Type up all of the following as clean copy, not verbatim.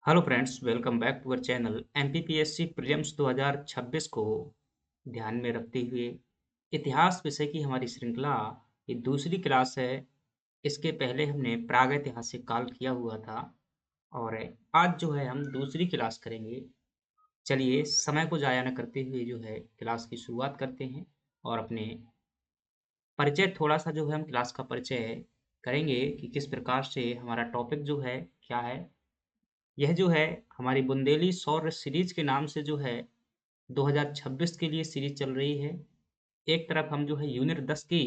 Hello friends, welcome back to our channel. MPPSC prelims 2026 को ध्यान में रखते हुए इतिहास विषय की हमारी श्रृंखला ये दूसरी क्लास है। इसके पहले हमने प्रागैतिहासिक काल किया हुआ था और आज जो है हम दूसरी क्लास करेंगे। चलिए समय को जाया न करते हुए जो है क्लास की शुरुआत करते हैं और अपने परिचय थोड़ा-सा जो है हम क्लास का परिचय करेंगे कि किस प्रकार से हमारा टॉपिक जो है क्या है। यह जो है हमारी बुंदेली सौर सीरीज के नाम से जो है 2026 के लिए सीरीज चल रही है। एक तरफ हम जो है यूनिट 10 की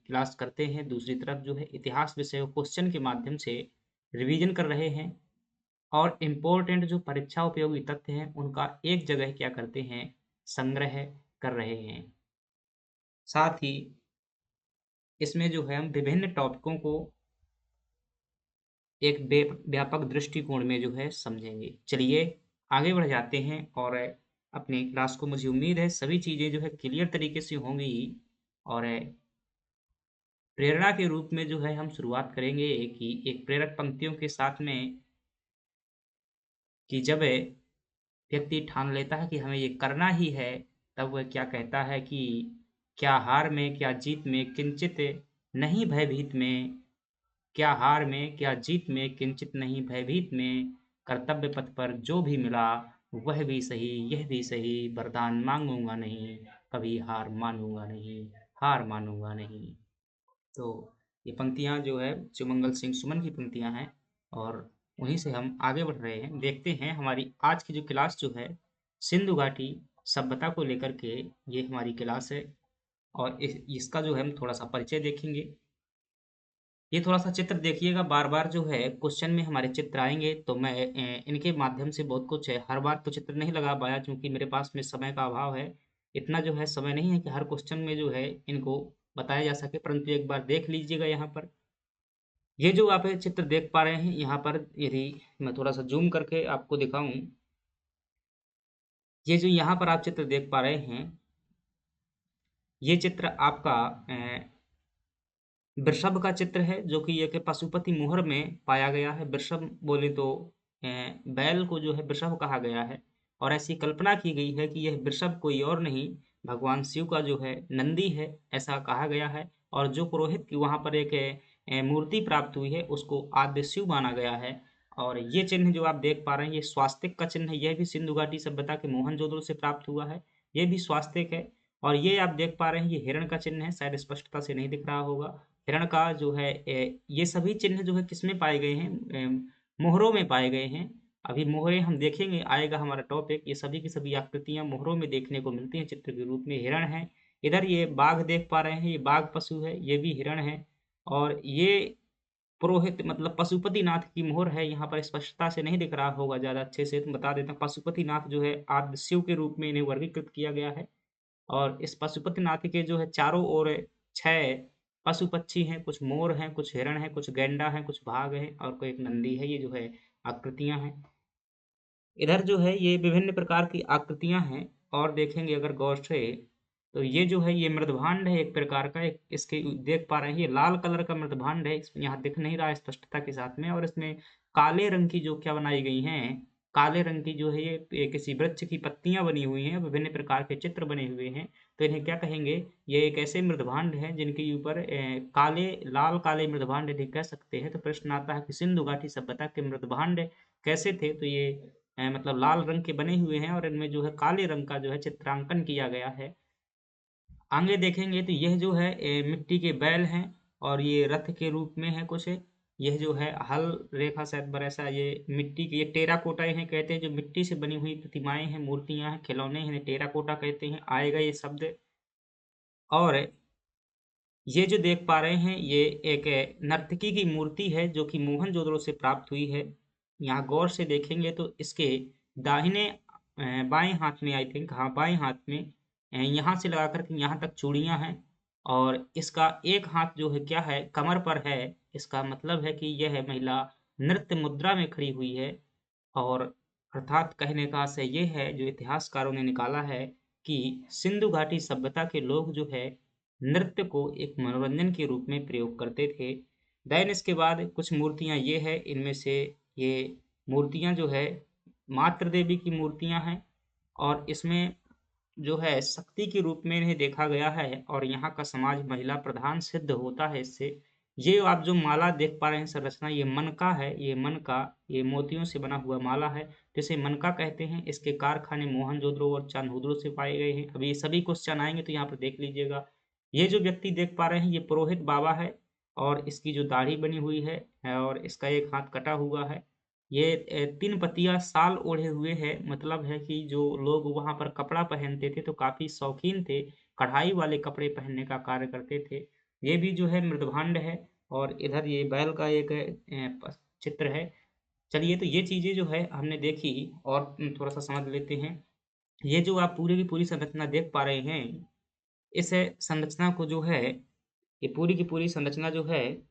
क्लास करते हैं, दूसरी तरफ जो है इतिहास विषय को क्वेश्चन के माध्यम से रिवीजन कर रहे हैं और इम्पोर्टेंट जो परीक्षा उपयोगी तथ्य हैं, उनका एक जगह क्या करते हैं, संग्रह कर रहे हैं। साथ ही इसमें जो है हम विभिन्न टॉपिकों को एक व्यापक दृष्टिकोण में जो है समझेंगे। चलिए आगे बढ़ जाते हैं और अपनी क्लास को मुझे उम्मीद है सभी चीज़ें जो है क्लियर तरीके से होंगी और प्रेरणा के रूप में जो है हम शुरुआत करेंगे कि एक प्रेरक पंक्तियों के साथ में कि जब व्यक्ति ठान लेता है कि हमें ये करना ही है, तब वह क्या कहता है कि क्या हार में, क्या जीत में, किंचित नहीं भयभीत में, क्या हार में, क्या जीत में, किंचित नहीं भयभीत में, कर्तव्य पथ पर जो भी मिला, वह भी सही, यह भी सही, वरदान माँगूँगा नहीं, कभी हार मानूँगा नहीं, हार मानूँगा नहीं। तो ये पंक्तियाँ जो है सुमंगल सिंह सुमन की पंक्तियाँ हैं और उन्हीं से हम आगे बढ़ रहे हैं। देखते हैं हमारी आज की जो क्लास जो है, सिंधु घाटी सभ्यता को लेकर के ये हमारी क्लास है और इसका जो है हम थोड़ा-सा परिचय देखेंगे। ये थोड़ा-सा चित्र देखिएगा, बार-बार जो है क्वेश्चन में हमारे चित्र आएँगे, तो मैं इनके माध्यम से बहुत कुछ है, हर बार तो चित्र नहीं लगा पाया क्योंकि मेरे पास में समय का अभाव है। इतना जो है समय नहीं है कि हर क्वेश्चन में जो है इनको बताया जा सके, परंतु एक बार देख लीजिएगा यहाँ पर। ये जो आप ये चित्र देख पा रहे हैं, यहाँ पर यदि मैं थोड़ा-सा ज़ूम करके आपको दिखाऊँ, ये जो यहाँ पर आप चित्र देख पा रहे हैं, ये चित्र आपका वृषभ का चित्र है जो कि एक पशुपति मोहर में पाया गया है। वृषभ बोले तो बैल को जो है वृषभ कहा गया है और ऐसी कल्पना की गई है कि यह वृषभ कोई और नहीं भगवान शिव का जो है नंदी है, ऐसा कहा गया है। और जो पुरोहित की वहाँ पर एक मूर्ति प्राप्त हुई है उसको आद्य शिव माना गया है। और ये चिन्ह जो आप देख पा रहे हैं ये स्वास्तिक का चिन्ह है, यह भी सिंधु घाटी सभ्यता के मोहनजोदड़ो से प्राप्त हुआ है। ये भी स्वास्तिक है और ये आप देख पा रहे हैं ये हिरण का चिन्ह है, शायद स्पष्टता से नहीं दिख रहा होगा। हिरण का जो है ये सभी चिन्ह जो है किसमें पाए गए हैं? मोहरों में पाए गए हैं। अभी मोहरें हम देखेंगे, आएगा हमारा टॉपिक, ये सभी की सभी आकृतियाँ मोहरों में देखने को मिलती हैं चित्र के रूप में। हिरण है, इधर ये बाघ देख पा रहे हैं, ये बाघ पशु है, ये भी हिरण है और ये पुरोहित मतलब पशुपतिनाथ की मोहर है, यहाँ पर स्पष्टता से नहीं दिख रहा होगा ज़्यादा अच्छे से, तो बता देता हूँ पशुपतिनाथ जो है आद्य शिव के रूप में इन्हें वर्गीकृत किया गया है। और इस पशुपतिनाथ के जो है चारों ओर 6 पशु-पक्षी हैं, कुछ मोर हैं, कुछ हिरण हैं, कुछ गैंडा हैं, कुछ बाघ हैं और कोई एक नंदी है, ये जो है आकृतियाँ हैं। इधर जो है ये विभिन्न प्रकार की आकृतियाँ हैं और देखेंगे अगर गौर से, तो ये जो है ये मृदभांड है एक प्रकार का, एक इसके देख पा रहे हैं ये लाल कलर का मृदभांड है, इस यहाँ दिख नहीं रहा है स्पष्टता के साथ में और इसमें काले रंग की जो क्या बनाई गई हैं, काले रंग की जो है ये किसी वृक्ष की पत्तियाँ बनी हुई हैं, विभिन्न प्रकार के चित्र बने हुए हैं, तो इन्हें क्या कहेंगे? ये एक ऐसे मृदभांड हैं जिनके ऊपर काले लाल काले मृदभांड इन्हें कह सकते हैं। तो प्रश्न आता है कि सिंधु घाटी सभ्यता के मृदभांड कैसे थे? तो ये मतलब लाल रंग के बने हुए हैं और इनमें जो है काले रंग का जो है चित्रांकन किया गया है। आगे देखेंगे तो यह जो है मिट्टी के बैल हैं और ये रथ के रूप में है कुछ। यह जो है हल रेखा शायद बरैसा ये मिट्टी की ये टेराकोटाई हैं कहते हैं जो मिट्टी से बनी हुई प्रतिमाएँ हैं, मूर्तियाँ हैं, खिलौने हैं, इन्हें टेराकोटा कहते हैं। आएगा ये शब्द और ये जो देख पा रहे हैं ये एक नर्तकी की मूर्ति है जो कि मोहनजोदड़ो से प्राप्त हुई है। यहाँ गौर से देखेंगे तो इसके दाहिने बाएँ हाथ में आई थिंक हाँ, बाएँ हाथ में यहाँ से लगा कर के यहाँ तक चूड़ियाँ हैं और इसका एक हाथ जो है क्या है कमर पर है। इसका मतलब है कि यह महिला नृत्य मुद्रा में खड़ी हुई है और अर्थात कहने का आशय ये है जो इतिहासकारों ने निकाला है कि सिंधु घाटी सभ्यता के लोग जो है नृत्य को एक मनोरंजन के रूप में प्रयोग करते थे। देन इसके बाद कुछ मूर्तियाँ ये है, इनमें से ये मूर्तियाँ जो है मातृ देवी की मूर्तियाँ हैं और इसमें जो है शक्ति के रूप में इन्हें देखा गया है और यहाँ का समाज महिला प्रधान सिद्ध होता है इससे। ये आप जो माला देख पा रहे हैं संरचना ये मनका है, ये मनका ये मोतियों से बना हुआ माला है, जिसे मनका कहते हैं। इसके कारखाने मोहनजोदड़ो और चान्होदरो से पाए गए हैं। अभी ये सभी क्वेश्चन आएँगे तो यहाँ पर देख लीजिएगा। ये जो व्यक्ति देख पा रहे हैं ये पुरोहित बाबा है और इसकी जो दाढ़ी बनी हुई है और इसका एक हाथ कटा हुआ है। ये 3 पतिया शाल ओढ़े हुए है, मतलब है कि जो लोग वहाँ पर कपड़ा पहनते थे तो काफ़ी शौकीन थे, कढ़ाई वाले कपड़े पहनने का कार्य करते थे। ये भी जो है मृदभांड है और इधर ये बैल का एक चित्र है। चलिए तो ये चीज़ें जो है हमने देखी और थोड़ा-सा समझ लेते हैं। ये जो आप पूरी की पूरी संरचना देख पा रहे हैं, इस संरचना को जो है, ये पूरी की पूरी संरचना जो है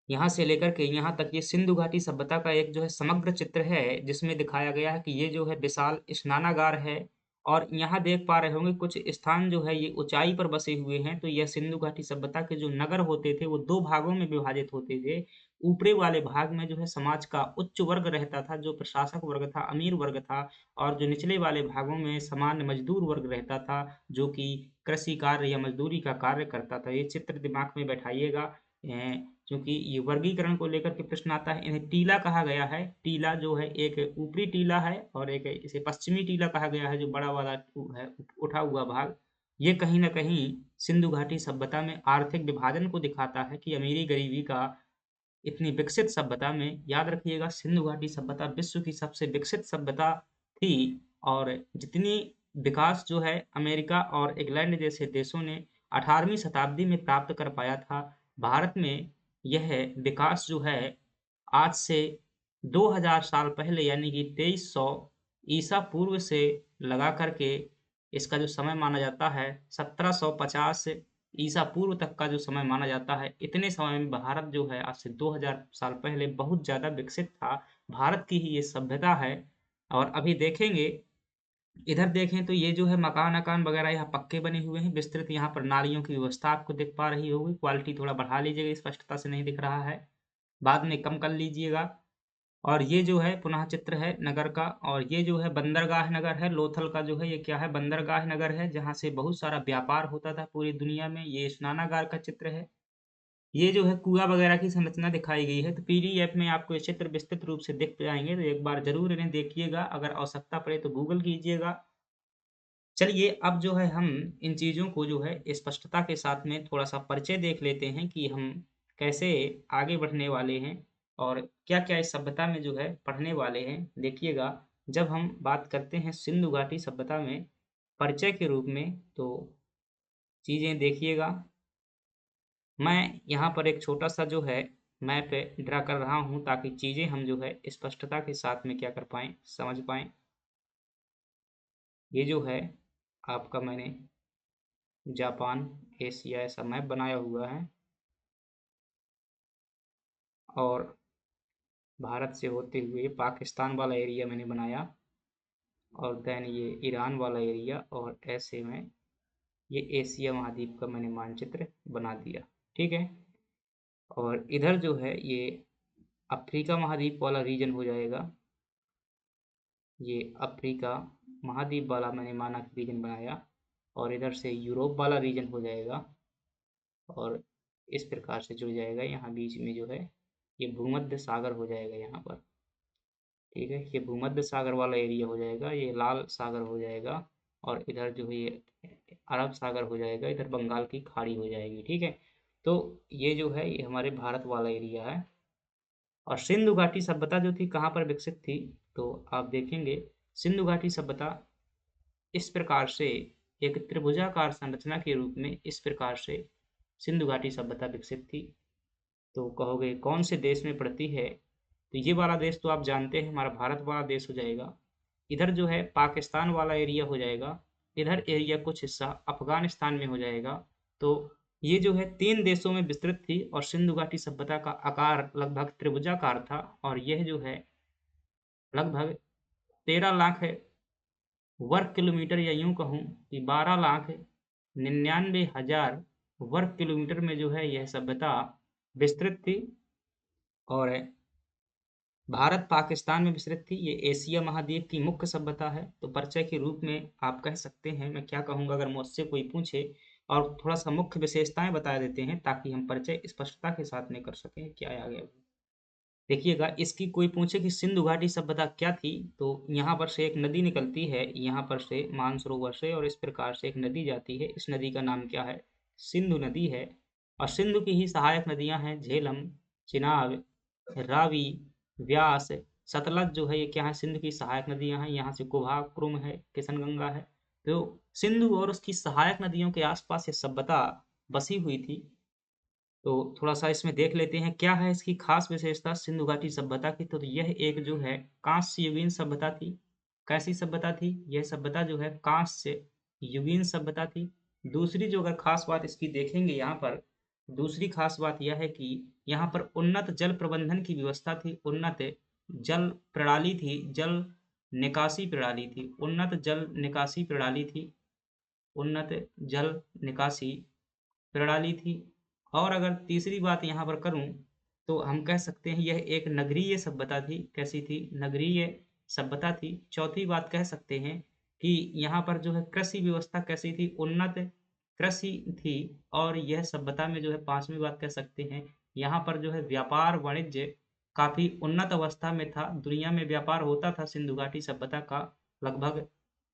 यहाँ से लेकर के यहाँ तक ये सिंधु घाटी सभ्यता का एक जो है समग्र चित्र है, जिसमें दिखाया गया है कि ये जो है विशाल स्नानागार है और यहाँ देख पा रहे होंगे कुछ स्थान जो है ये ऊँचाई पर बसे हुए हैं, तो यह सिंधु घाटी सभ्यता के जो नगर होते थे, वो 2 भागों में विभाजित होते थे। ऊपरी वाले भाग में जो है समाज का उच्च वर्ग रहता था, जो प्रशासक वर्ग था, अमीर वर्ग था और जो निचले वाले भागों में सामान्य मजदूर वर्ग रहता था, जो कि कृषि कार्य या मज़दूरी का कार्य करता था। ये चित्र दिमाग में बैठाइएगा। क्योंकि ये वर्गीकरण को लेकर के प्रश्न आता है, इन्हें टीला कहा गया है। टीला जो है एक ऊपरी टीला है और एक इसे पश्चिमी टीला कहा गया है, जो बड़ा वाला है उठा हुआ भाग। ये कहीं न कहीं सिंधु घाटी सभ्यता में आर्थिक विभाजन को दिखाता है कि अमीरी-गरीबी का इतनी विकसित सभ्यता में याद रखिएगा सिंधु घाटी सभ्यता विश्व की सबसे विकसित सभ्यता थी और जितनी विकास जो है अमेरिका और इंग्लैंड जैसे देशों ने 18वीं शताब्दी में प्राप्त कर पाया था, भारत में यह विकास जो है आज से 2000 साल पहले यानी कि 2300 ईसा पूर्व से लगा करके इसका जो समय माना जाता है 1750 ईसा पूर्व तक का जो समय माना जाता है, इतने समय में भारत जो है आज से 2000 साल पहले बहुत ज़्यादा विकसित था। भारत की ही ये सभ्यता है और अभी देखेंगे इधर देखें तो ये जो है मकान-वकान वगैरह यहाँ पक्के बने हुए हैं, विस्तृत यहाँ पर नालियों की व्यवस्था आपको दिख पा रही होगी। क्वालिटी थोड़ा बढ़ा लीजिएगा, स्पष्टता से नहीं दिख रहा है। बाद में कम कर लीजिएगा। और ये जो है पुनः चित्र है नगर का और ये जो है बंदरगाह नगर है, लोथल का जो है ये क्या है बंदरगाह नगर है, जहाँ से बहुत सारा व्यापार होता था पूरी दुनिया में। ये स्नानागार का चित्र है। ये जो है कुआँ वगैरह की संरचना दिखाई गई है, तो पीडीएफ में आपको ये चित्र विस्तृत रूप से दिख जाएँगे, तो एक बार ज़रूर इन्हें देखिएगा। अगर आवश्यकता पड़े तो गूगल कीजिएगा। चलिए अब जो है हम इन चीज़ों को जो है स्पष्टता के साथ में थोड़ा-सा परिचय देख लेते हैं कि हम कैसे आगे बढ़ने वाले हैं और क्या-क्या इस सभ्यता में जो है पढ़ने वाले हैं। देखिएगा, जब हम बात करते हैं सिंधु घाटी सभ्यता में परिचय के रूप में, तो चीज़ें देखिएगा। मैं यहाँ पर एक छोटा-सा जो है मैप ड्रा कर रहा हूँ ताकि चीज़ें हम जो है स्पष्टता के साथ में क्या कर पाएँ, समझ पाएँ। ये जो है आपका मैंने जापान, एशिया ऐसा मैप बनाया हुआ है और भारत से होते हुए पाकिस्तान वाला एरिया मैंने बनाया और देन ये ईरान वाला एरिया और ऐसे में ये एशिया महाद्वीप का मैंने मानचित्र बना दिया, ठीक है? और इधर जो है ये अफ्रीका महाद्वीप वाला रीजन हो जाएगा। ये अफ्रीका महाद्वीप वाला मैंने माना रीजन बनाया और इधर से यूरोप वाला रीजन हो जाएगा और इस प्रकार से जुड़ जाएगा। यहाँ बीच में जो है ये भूमध्य सागर हो जाएगा यहाँ पर, ठीक है? ये भूमध्य सागर वाला एरिया हो जाएगा, ये लाल सागर हो जाएगा और इधर जो है ये अरब सागर हो जाएगा, इधर बंगाल की खाड़ी हो जाएगी, ठीक है? तो ये जो है ये हमारे भारत वाला एरिया है और सिंधु घाटी सभ्यता जो थी कहाँ पर विकसित थी? तो आप देखेंगे सिंधु घाटी सभ्यता इस प्रकार से एक त्रिभुजाकार संरचना के रूप में इस प्रकार से सिंधु घाटी सभ्यता विकसित थी। तो कहोगे कौन से देश में पड़ती है? तो ये वाला देश तो आप जानते हैं हमारा भारत वाला देश हो जाएगा। इधर जो है पाकिस्तान वाला एरिया हो जाएगा। इधर एरिया कुछ हिस्सा अफ़गानिस्तान में हो जाएगा। तो ये जो है 3 देशों में विस्तृत थी और सिंधु घाटी सभ्यता का आकार लगभग त्रिभुजाकार था और यह जो है लगभग 13 लाख वर्ग किलोमीटर या यूँ कहूँ कि 12,99,000 वर्ग किलोमीटर में जो है यह सभ्यता विस्तृत थी और भारत पाकिस्तान में विस्तृत थी। ये एशिया महाद्वीप की मुख्य सभ्यता है। तो परिचय के रूप में आप कह सकते हैं, मैं क्या कहूँगा अगर मुझसे कोई पूछे, और थोड़ा सा मुख्य विशेषताएं बता देते हैं ताकि हम परिचय स्पष्टता के साथ में कर सकें क्या आ गया। देखिएगा, इसकी कोई पूछे कि सिंधु घाटी सभ्यता क्या थी, तो यहाँ पर से एक नदी निकलती है, यहाँ पर से मानसरोवर से, और इस प्रकार से एक नदी जाती है। इस नदी का नाम क्या है? सिंधु नदी है। और सिंधु की ही सहायक नदियां हैं झेलम, चिनाब, रावी, व्यास, सतलज जो है, ये क्या है? सिंधु की सहायक नदियां हैं। यहाँ से कुभा, कुरुम है, किशनगंगा है। तो सिंधु और उसकी सहायक नदियों के आसपास ये सभ्यता बसी हुई थी। तो थोड़ा-सा इसमें देख लेते हैं क्या है इसकी खास विशेषता सिंधु घाटी सभ्यता की। तो यह एक जो है कांस्य युगीन सभ्यता थी। कैसी सभ्यता थी? यह सभ्यता जो है कांस्य युगीन सभ्यता थी। दूसरी जो अगर खास बात इसकी देखेंगे यहाँ पर, दूसरी खास बात यह है कि यहाँ पर उन्नत जल प्रबंधन की व्यवस्था थी, उन्नत जल प्रणाली थी, जल निकासी प्रणाली थी, उन्नत जल निकासी प्रणाली थी, उन्नत जल निकासी प्रणाली थी। और अगर तीसरी बात यहाँ पर करूँ, तो हम कह सकते हैं यह एक नगरीय सभ्यता थी। कैसी थी? नगरीय सभ्यता थी। चौथी बात कह सकते हैं कि यहाँ पर जो है कृषि व्यवस्था कैसी थी? उन्नत कृषि थी। और यह सभ्यता में जो है पाँचवीं बात कह सकते हैं, यहाँ पर जो है व्यापार वाणिज्य काफ़ी उन्नत अवस्था में था। दुनिया में व्यापार होता था सिंधु घाटी सभ्यता का, लगभग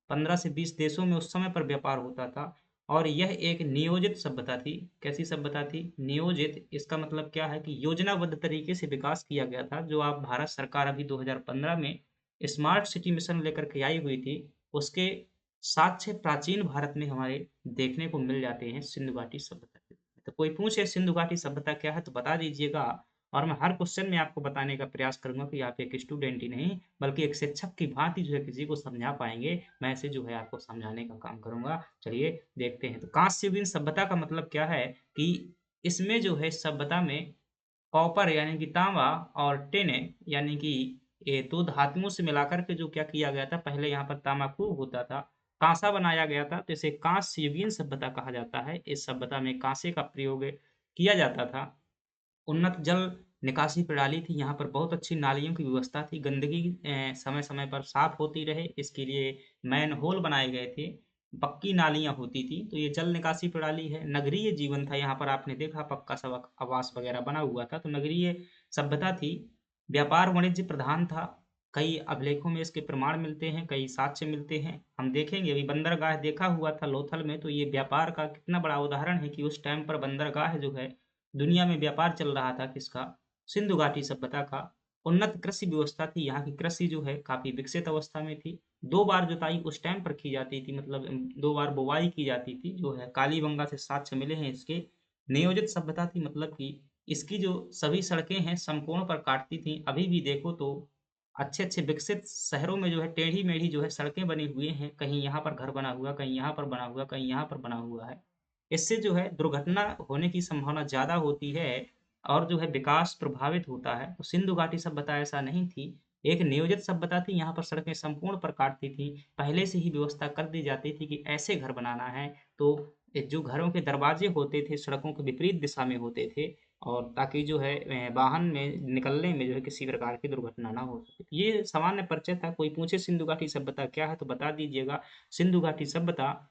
15 से 20 देशों में उस समय पर व्यापार होता था। और यह एक नियोजित सभ्यता थी। कैसी सभ्यता थी? नियोजित। इसका मतलब क्या है कि योजनाबद्ध तरीके से विकास किया गया था। जो आप भारत सरकार अभी 2015 में स्मार्ट सिटी मिशन लेकर के आई हुई थी, उसके साक्ष्य प्राचीन भारत में हमारे देखने को मिल जाते हैं सिंधु घाटी सभ्यता के। तो कोई पूछे सिंधु घाटी सभ्यता क्या है तो बता दीजिएगा, और मैं हर क्वेश्चन में आपको बताने का प्रयास करूंगा कि आप एक स्टूडेंट ही नहीं बल्कि एक शिक्षक की भांति जो है किसी को समझा पाएंगे। मैं ऐसे जो है आपको समझाने का काम करूंगा। चलिए देखते हैं। तो कांस्य युगीन सभ्यता का मतलब क्या है कि इसमें जो है सभ्यता में कॉपर यानी कि तांबा और टिन यानी कि ये दो धातुओं से मिलाकर के जो क्या किया गया था, पहले यहाँ पर तांबा खूब होता था, कांसा बनाया गया था, तो इसे कांस्य युगीन सभ्यता कहा जाता है। इस सभ्यता में कांसे का प्रयोग किया जाता था। उन्नत जल निकासी प्रणाली थी, यहाँ पर बहुत अच्छी नालियों की व्यवस्था थी, गंदगी समय-समय पर साफ होती रहे इसके लिए मैनहोल बनाए गए थे, पक्की नालियाँ होती थी, तो ये जल निकासी प्रणाली है। नगरीय जीवन था, यहाँ पर आपने देखा पक्का सबक आवास वगैरह बना हुआ था, तो नगरीय सभ्यता थी। व्यापार वाणिज्य प्रधान था, कई अभिलेखों में इसके प्रमाण मिलते हैं, कई साक्ष्य मिलते हैं। हम देखेंगे अभी बंदरगाह देखा हुआ था लोथल में, तो ये व्यापार का कितना बड़ा उदाहरण है कि उस टाइम पर बंदरगाह जो है दुनिया में व्यापार चल रहा था किसका? सिंधु घाटी सभ्यता का। उन्नत कृषि व्यवस्था थी, यहाँ की कृषि जो है काफ़ी विकसित अवस्था में थी। 2 बार जुताई उस टाइम पर की जाती थी, मतलब 2 बार बुवाई की जाती थी, जो है कालीबंगा से साक्ष्य मिले हैं इसके। नियोजित सभ्यता थी, मतलब कि इसकी जो सभी सड़कें हैं समकोण पर काटती थीं। अभी भी देखो तो अच्छे-अच्छे विकसित शहरों में जो है टेढ़ी-मेढ़ी जो है सड़कें बनी हुई हैं। कहीं यहाँ पर घर बना हुआ, कहीं यहाँ पर बना हुआ, कहीं यहाँ पर बना हुआ है। इससे जो है दुर्घटना होने की संभावना ज़्यादा होती है और जो है विकास प्रभावित होता है। तो सिंधु घाटी सभ्यता ऐसा नहीं थी। एक नियोजित सभ्यता थी, यहाँ पर सड़कें संपूर्ण पर काटती थी। पहले से ही व्यवस्था कर दी जाती थी कि ऐसे घर बनाना है, तो जो घरों के दरवाजे होते थे सड़कों के विपरीत दिशा में होते थे, और ताकि जो है वाहन में निकलने में जो है किसी प्रकार की दुर्घटना ना हो सके। तो ये सामान्य परिचय था। कोई पूछे सिंधु घाटी सभ्यता क्या है तो बता दीजिएगा। सिंधु घाटी सभ्यता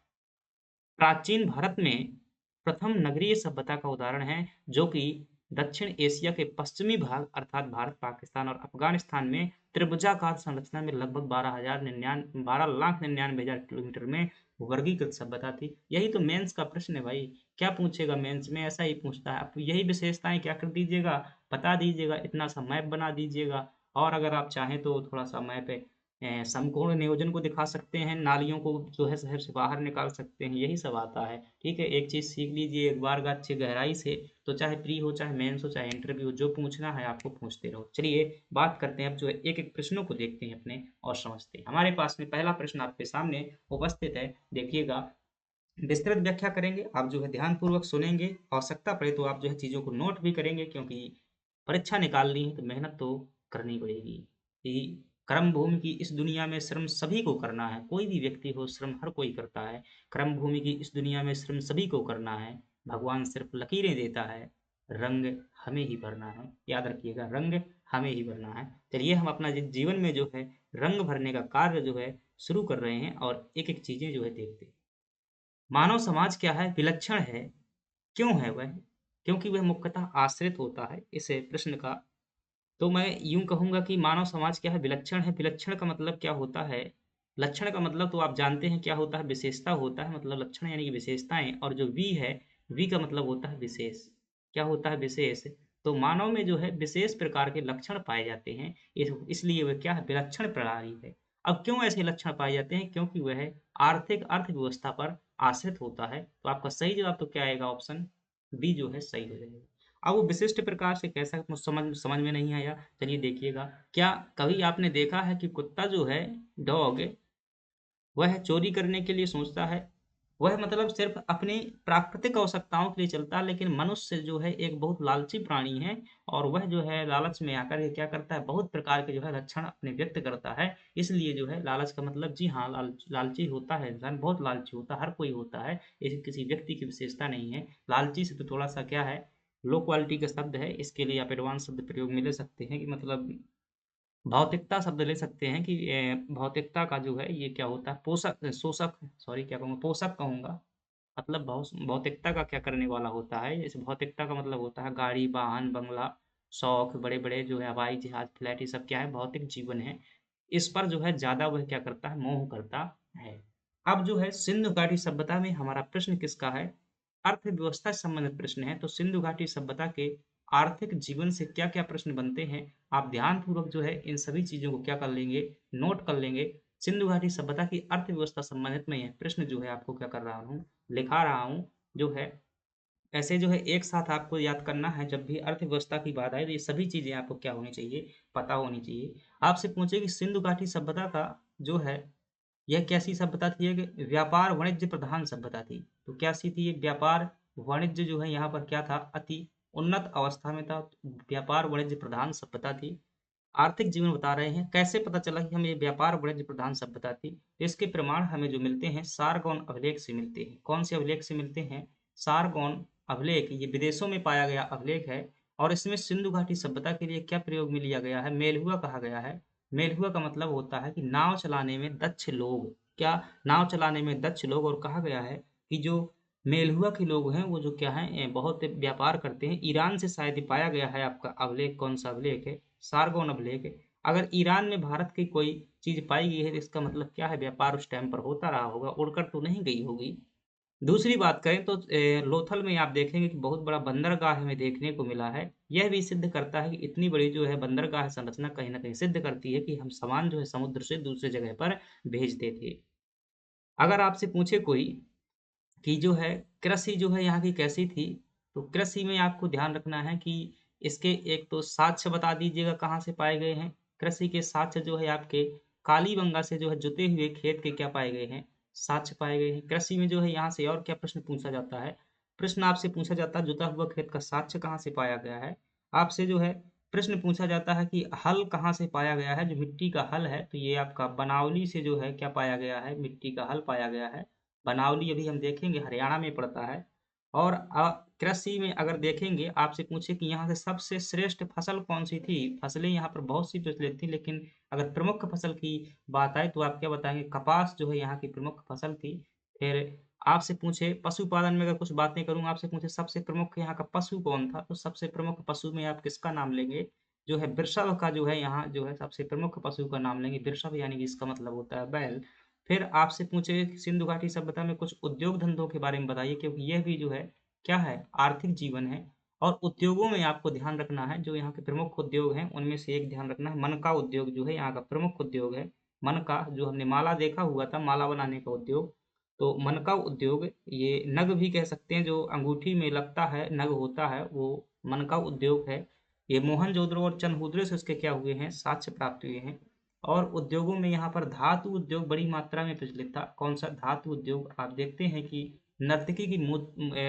प्राचीन भारत में प्रथम नगरीय सभ्यता का उदाहरण है, जो कि दक्षिण एशिया के पश्चिमी भाग अर्थात भारत, पाकिस्तान और अफगानिस्तान में त्रिभुजाकार संरचना में लगभग 12,99,000 किलोमीटर में वर्गीकृत सभ्यता थी। यही तो मेंस का प्रश्न है भाई। क्या पूछेगा मेंस में? ऐसा ही पूछता है। आप यही विशेषताएं क्या कर दीजिएगा, बता दीजिएगा, इतना सा मैप बना दीजिएगा। और अगर आप चाहें तो थोड़ा सा मैप समकोण नियोजन को दिखा सकते हैं, नालियों को जो है शहर से बाहर निकाल सकते हैं, यही सब आता है। ठीक है, एक चीज़ सीख लीजिए एक बार का अच्छी गहराई से, तो चाहे प्री हो, चाहे मेंस हो, चाहे इंटरव्यू हो, जो पूछना है आपको पूछते रहो। चलिए बात करते हैं अब जो है एक-एक प्रश्नों को देखते हैं अपने और समझते हैं। हमारे पास में पहला प्रश्न आपके सामने उपस्थित है, देखिएगा। विस्तृत व्याख्या करेंगे, आप जो है ध्यानपूर्वक सुनेंगे, आवश्यकता पड़े तो आप जो है चीज़ों को नोट भी करेंगे, क्योंकि परीक्षा निकालनी है तो मेहनत तो करनी पड़ेगी। कि कर्म भूमि की इस दुनिया में श्रम सभी को करना है, कोई भी व्यक्ति हो श्रम हर कोई करता है। कर्म भूमि की इस दुनिया में श्रम सभी को करना है, भगवान सिर्फ लकीरें देता है, रंग हमें ही भरना है। याद रखिएगा, रंग हमें ही भरना है। चलिए हम अपना जीवन में जो है रंग भरने का कार्य जो है शुरू कर रहे हैं और एक-एक चीज़ें जो है देखते हैं। मानव समाज क्या है? विलक्षण है। क्यों है वह? क्योंकि वह मुख्यतः आश्रित होता है इस प्रश्न का। तो मैं यूँ कहूँगा कि मानव समाज क्या है? विलक्षण है। विलक्षण का मतलब क्या होता है? लक्षण का मतलब तो आप जानते हैं क्या होता है? विशेषता होता है, मतलब लक्षण यानी कि विशेषताएँ, और जो वी है, वी का मतलब होता है विशेष। क्या होता है? विशेष। तो मानव में जो है विशेष प्रकार के लक्षण पाए जाते हैं, इसलिए वह क्या है? विलक्षण प्रणाली है। अब क्यों ऐसे लक्षण पाए जाते हैं? क्योंकि वह आर्थिक अर्थव्यवस्था पर आश्रित होता है। तो आपका सही जवाब तो क्या आएगा? ऑप्शन बी जो है सही हो जाएगा। अब वो विशिष्ट प्रकार से कैसा, मुझ समझ समझ में नहीं आया। चलिए देखिएगा, क्या कभी आपने देखा है कि कुत्ता जो है, डॉग, वह चोरी करने के लिए सोचता है? वह मतलब सिर्फ़ अपनी प्राकृतिक आवश्यकताओं के लिए चलता है, लेकिन मनुष्य जो है एक बहुत लालची प्राणी है और वह जो है लालच में आकर के क्या करता है, बहुत प्रकार के जो है लक्षण अपने व्यक्त करता है। इसलिए जो है लालच का मतलब, जी हाँ, लालची होता है इंसान, बहुत लालची होता है, हर कोई होता है। ये किसी व्यक्ति की विशेषता नहीं है। लालची से तो थोड़ा-सा क्या है, लो क्वालिटी का शब्द है, इसके लिए आप एडवांस शब्द प्रयोग में ले सकते हैं कि मतलब भौतिकता शब्द ले सकते हैं कि भौतिकता का जो है ये क्या होता है, पोषक शोषक, सॉरी क्या कहूँगा, पोषक कहूँगा। मतलब भौतिकता का क्या करने वाला होता है, इस भौतिकता का मतलब होता है गाड़ी, वाहन, बंगला, शौक, बड़े-बड़े जो है हवाई जहाज, फ्लैट, ये सब क्या है, भौतिक जीवन है। इस पर जो है ज़्यादा वह क्या करता है, मोह करता है। अब जो है सिंधु घाटी सभ्यता में हमारा प्रश्न किसका है? अर्थव्यवस्था से संबंधित प्रश्न है। तो सिंधु घाटी सभ्यता के आर्थिक जीवन से क्या-क्या प्रश्न बनते हैं, आप ध्यानपूर्वक जो है इन सभी चीज़ों को क्या कर लेंगे, नोट कर लेंगे। सिंधु घाटी सभ्यता की अर्थव्यवस्था संबंधित मैं यह प्रश्न जो है आपको क्या कर रहा हूँ, लिखा रहा हूँ, जो है ऐसे जो है एक साथ आपको याद करना है। जब भी अर्थव्यवस्था की बात आए तो ये सभी चीज़ें आपको क्या होनी चाहिए, पता होनी चाहिए। आपसे पूछे कि सिंधु घाटी सभ्यता का जो है, यह कैसी सभ्यता थी? एक व्यापार वाणिज्य प्रधान सभ्यता थी। तो कैसी थी ये? व्यापार वाणिज्य जो है यहाँ पर क्या था, अति उन्नत अवस्था में था। व्यापार वाणिज्य प्रधान सभ्यता थी। आर्थिक जीवन बता रहे हैं। कैसे पता चला कि हम ये व्यापार वाणिज्य प्रधान सभ्यता थी? तो इसके प्रमाण हमें जो मिलते हैं सारगौन अभिलेख से मिलते हैं। कौन से अभिलेख से मिलते हैं? सारगौन अभिलेख, ये विदेशों में पाया गया अभिलेख है और इसमें सिंधु घाटी सभ्यता के लिए क्या प्रयोग में लिया गया है? मेलहुआ कहा गया है। मेलहुआ का मतलब होता है कि नाव चलाने में दक्ष लोग। क्या? नाव चलाने में दक्ष लोग। और कहा गया है कि जो मेलहुआ के लोग हैं वो जो क्या हैं, बहुत व्यापार करते हैं। ईरान से शायद ये पाया गया है आपका अभिलेख। कौन सा अभिलेख है? सारगौन अभिलेख है। अगर ईरान में भारत की कोई चीज़ पाई गई है तो इसका मतलब क्या है, व्यापार उस टाइम पर होता रहा होगा, उड़कर तो नहीं गई होगी। दूसरी बात करें तो लोथल में आप देखेंगे कि बहुत बड़ा बंदरगाह हमें देखने को मिला है। यह भी सिद्ध करता है कि इतनी बड़ी जो है बंदरगाह संरचना कहीं न कहीं सिद्ध करती है कि हम सामान जो है समुद्र से दूसरी जगह पर भेजते थे। अगर आपसे पूछे कोई कि जो है कृषि जो है यहाँ की कैसी थी? तो कृषि में आपको ध्यान रखना है कि इसके एक तो साक्ष्य बता दीजिएगा कहाँ से पाए गए हैं। कृषि के साक्ष्य जो है आपके कालीबंगा से जो है जुते हुए खेत के क्या पाए गए हैं? साक्ष्य पाए गए हैं। कृषि में जो है यहाँ से और क्या प्रश्न पूछा जाता है? प्रश्न आपसे पूछा जाता है जुता हुआ खेत का साक्ष्य कहाँ से पाया गया है? आपसे जो है प्रश्न पूछा जाता है कि हल कहाँ से पाया गया है? जो मिट्टी का हल है, तो ये आपका बनावली से जो है क्या पाया गया है? मिट्टी का हल पाया गया है। बनावली अभी हम देखेंगे हरियाणा में पड़ता है। और कृषि में अगर देखेंगे, आपसे पूछे कि यहाँ से सबसे श्रेष्ठ फसल कौन-सी थी? फसलें यहाँ पर बहुत सी प्रचलित थी, लेकिन अगर प्रमुख फसल की बात आए तो आप क्या बताएँगे? कपास जो है यहाँ की प्रमुख फसल थी। फिर आपसे पूछे पशुपालन में अगर कुछ बातें करूँ, आपसे पूछे सबसे प्रमुख यहाँ का पशु कौन था? तो सबसे प्रमुख पशु में आप किसका नाम लेंगे? जो है वृषभ का जो है यहाँ जो है सबसे प्रमुख पशु का नाम लेंगे। वृषभ यानी कि इसका मतलब होता है बैल। फिर आपसे पूछे कि सिंधु घाटी सभ्यता में कुछ उद्योग धंधों के बारे में बताइए, क्योंकि यह भी जो है क्या है, आर्थिक जीवन है। और उद्योगों में आपको ध्यान रखना है, जो यहाँ के प्रमुख उद्योग हैं उनमें से एक ध्यान रखना है, मनका उद्योग जो है यहाँ का प्रमुख उद्योग है। मनका, जो हमने माला देखा हुआ था, माला बनाने का उद्योग, तो मनका उद्योग, ये नग भी कह सकते हैं, जो अंगूठी में लगता है नग होता है, वो मनका उद्योग है। ये मोहनजोदड़ो और चंदहुदड़ो से उसके क्या हुए हैं, साक्ष्य प्राप्त हुए हैं। और उद्योगों में यहाँ पर धातु उद्योग बड़ी मात्रा में प्रचलित था। कौन-सा धातु उद्योग? आप देखते हैं कि नर्तकी की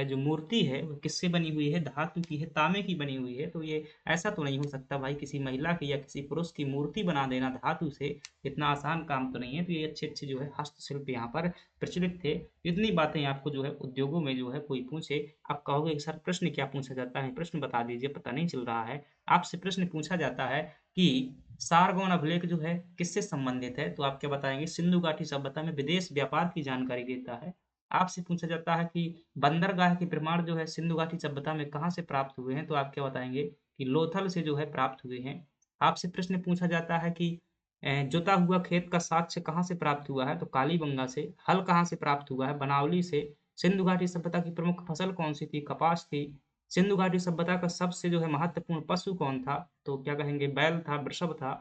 जो मूर्ति है वो किससे बनी हुई है? धातु की है, तांबे की बनी हुई है। तो ये ऐसा तो नहीं हो सकता भाई, किसी महिला की या किसी पुरुष की मूर्ति बना देना धातु से, इतना आसान काम तो नहीं है। तो ये अच्छे-अच्छे जो है हस्तशिल्प यहाँ पर प्रचलित थे। इतनी बातें आपको जो है उद्योगों में जो है कोई पूछे, आप कहोगे कि सर प्रश्न क्या पूछा जाता है? प्रश्न बता दीजिए, पता नहीं चल रहा है। आपसे प्रश्न पूछा जाता है कि सारगोन अभिलेख जो है किससे संबंधित है, तो आप क्या बताएँगे? सिंधु घाटी सभ्यता में विदेश व्यापार की जानकारी देता है। आपसे पूछा जाता है कि बंदरगाह के प्रमाण जो है सिंधु घाटी सभ्यता में कहाँ से प्राप्त हुए हैं, तो आप क्या बताएँगे? कि लोथल से जो है प्राप्त हुए हैं। आपसे प्रश्न पूछा जाता है कि जोता हुआ खेत का साक्ष्य कहाँ से प्राप्त हुआ है, तो कालीबंगा से। हल कहाँ से प्राप्त हुआ है? बनावली से। सिंधु घाटी सभ्यता की प्रमुख फसल कौन-सी थी? कपास थी। सिंधु घाटी सभ्यता का सबसे जो है महत्वपूर्ण पशु कौन था? तो क्या कहेंगे? बैल था, वृषभ था।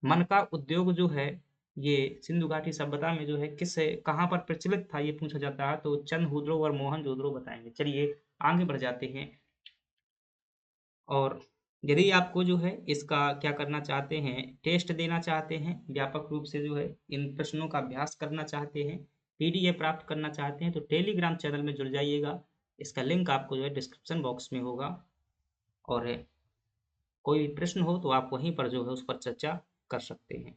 मनका उद्योग जो है, ये सिंधु घाटी सभ्यता में जो है कहाँ पर प्रचलित था? ये पूछा जाता है, तो चंदहुद्रो और मोहनजोदड़ो बताएँगे। चलिए आगे बढ़ जाते हैं। और यदि आपको जो है इसका क्या करना चाहते हैं, टेस्ट देना चाहते हैं, व्यापक रूप से जो है इन प्रश्नों का अभ्यास करना चाहते हैं, पीडीएफ प्राप्त करना चाहते हैं, तो टेलीग्राम चैनल में जुड़ जाइएगा। इसका लिंक आपको जो है डिस्क्रिप्शन बॉक्स में होगा। और कोई भी प्रश्न हो तो आप वहीं पर जो है उस पर चर्चा कर सकते हैं।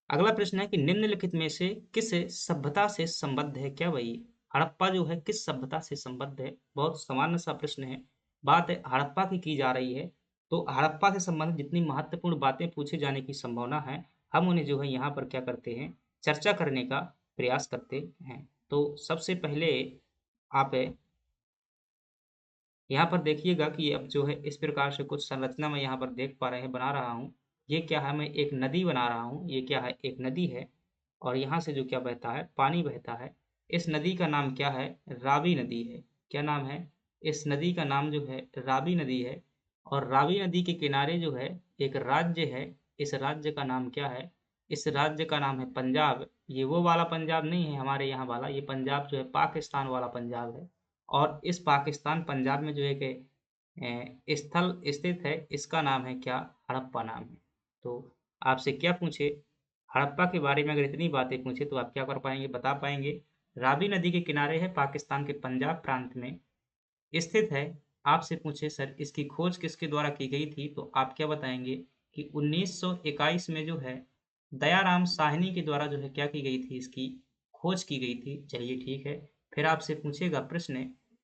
अगला प्रश्न है कि निम्नलिखित में से किस सभ्यता से संबद्ध है? क्या भाई? हड़प्पा जो है किस सभ्यता से संबद्ध है? बहुत सामान्य सा प्रश्न है। बात हड़प्पा की जा रही है, तो हड़प्पा से संबंधित जितनी महत्वपूर्ण बातें पूछे जाने की संभावना है, हम उन्हें जो है यहाँ पर क्या करते हैं, चर्चा करने का प्रयास करते हैं। तो सबसे पहले आप यहाँ पर देखिएगा कि अब जो है इस प्रकार से कुछ संरचना मैं यहाँ पर देख पा रहे हैं, बना रहा हूँ। ये क्या है? मैं एक नदी बना रहा हूँ। ये क्या है? एक नदी है और यहाँ से जो क्या बहता है? पानी बहता है। इस नदी का नाम क्या है? रावी नदी है। क्या नाम है? इस नदी का नाम जो है रावी नदी है। और रावी नदी के किनारे जो है एक राज्य है। इस राज्य का नाम क्या है? इस राज्य का नाम है पंजाब। ये वो वाला पंजाब नहीं है हमारे यहाँ वाला, ये पंजाब जो है पाकिस्तान वाला पंजाब है। और इस पाकिस्तान पंजाब में जो एक स्थल स्थित है, इसका नाम है क्या? हड़प्पा नाम है। तो आपसे क्या पूछे, हड़प्पा के बारे में अगर इतनी बातें पूछे तो आप क्या कर पाएंगे, बता पाएंगे? रावी नदी के किनारे है, पाकिस्तान के पंजाब प्रांत में स्थित है। आपसे पूछे सर इसकी खोज किसके द्वारा की गई थी, तो आप क्या बताएंगे कि 1921 में जो है दयाराम साहनी के द्वारा जो है क्या की गई थी, इसकी खोज की गई थी। चलिए ठीक है। फिर आपसे पूछेगा प्रश्न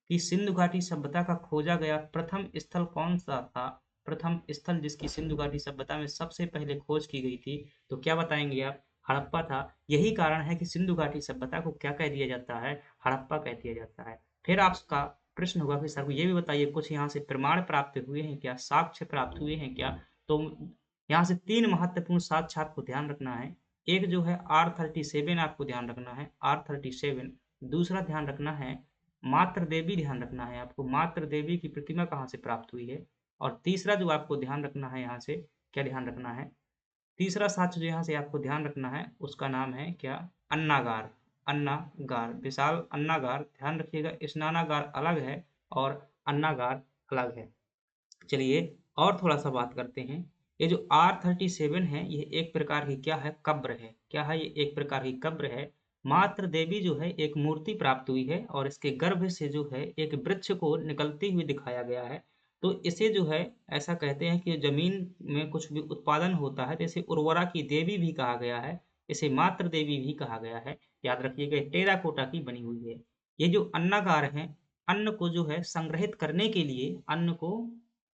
कि सिंधु घाटी सभ्यता का खोजा गया प्रथम स्थल कौन सा था? प्रथम स्थल जिसकी सिंधु घाटी सभ्यता में सबसे पहले खोज की गई थी, तो क्या बताएंगे आप? हड़प्पा था। यही कारण है कि सिंधु घाटी सभ्यता को क्या कह दिया जाता है? हड़प्पा कह दिया जाता है। फिर आपका प्रश्न होगा कि सर को ये भी बताइए कुछ यहाँ से प्रमाण प्राप्त हुए हैं क्या, साक्ष्य प्राप्त हुए हैं क्या? तो यहाँ से 3 महत्वपूर्ण साक्ष्य आपको ध्यान रखना है। एक जो है R37 आपको ध्यान रखना है, R37। दूसरा ध्यान रखना है मात्र देवी, ध्यान रखना है आपको मात्र देवी की प्रतिमा कहाँ से प्राप्त हुई है। और तीसरा जो आपको ध्यान रखना है यहाँ से, क्या ध्यान रखना है? तीसरा साक्ष्य जो यहाँ से आपको ध्यान रखना है उसका नाम है क्या? अन्नागार। अन्नागार, विशाल अन्नागार। ध्यान रखिएगा स्नानागार अलग है और अन्नागार अलग है। चलिए और थोड़ा-सा बात करते हैं। ये जो R37 है, ये एक प्रकार की क्या है? कब्र है। क्या है? ये एक प्रकार की कब्र है। मात्र देवी जो है एक मूर्ति प्राप्त हुई है और इसके गर्भ से जो है एक वृक्ष को निकलते हुए दिखाया गया है। तो इसे जो है ऐसा कहते हैं कि ज़मीन में कुछ भी उत्पादन होता है तो इसे उर्वरा की देवी भी कहा गया है। इसे मात्र देवी भी कहा गया है। याद रखिएगा ये टेराकोटा की बनी हुई है। ये जो अन्नागार हैं, अन्न को जो है संग्रहित करने के लिए, अन्न को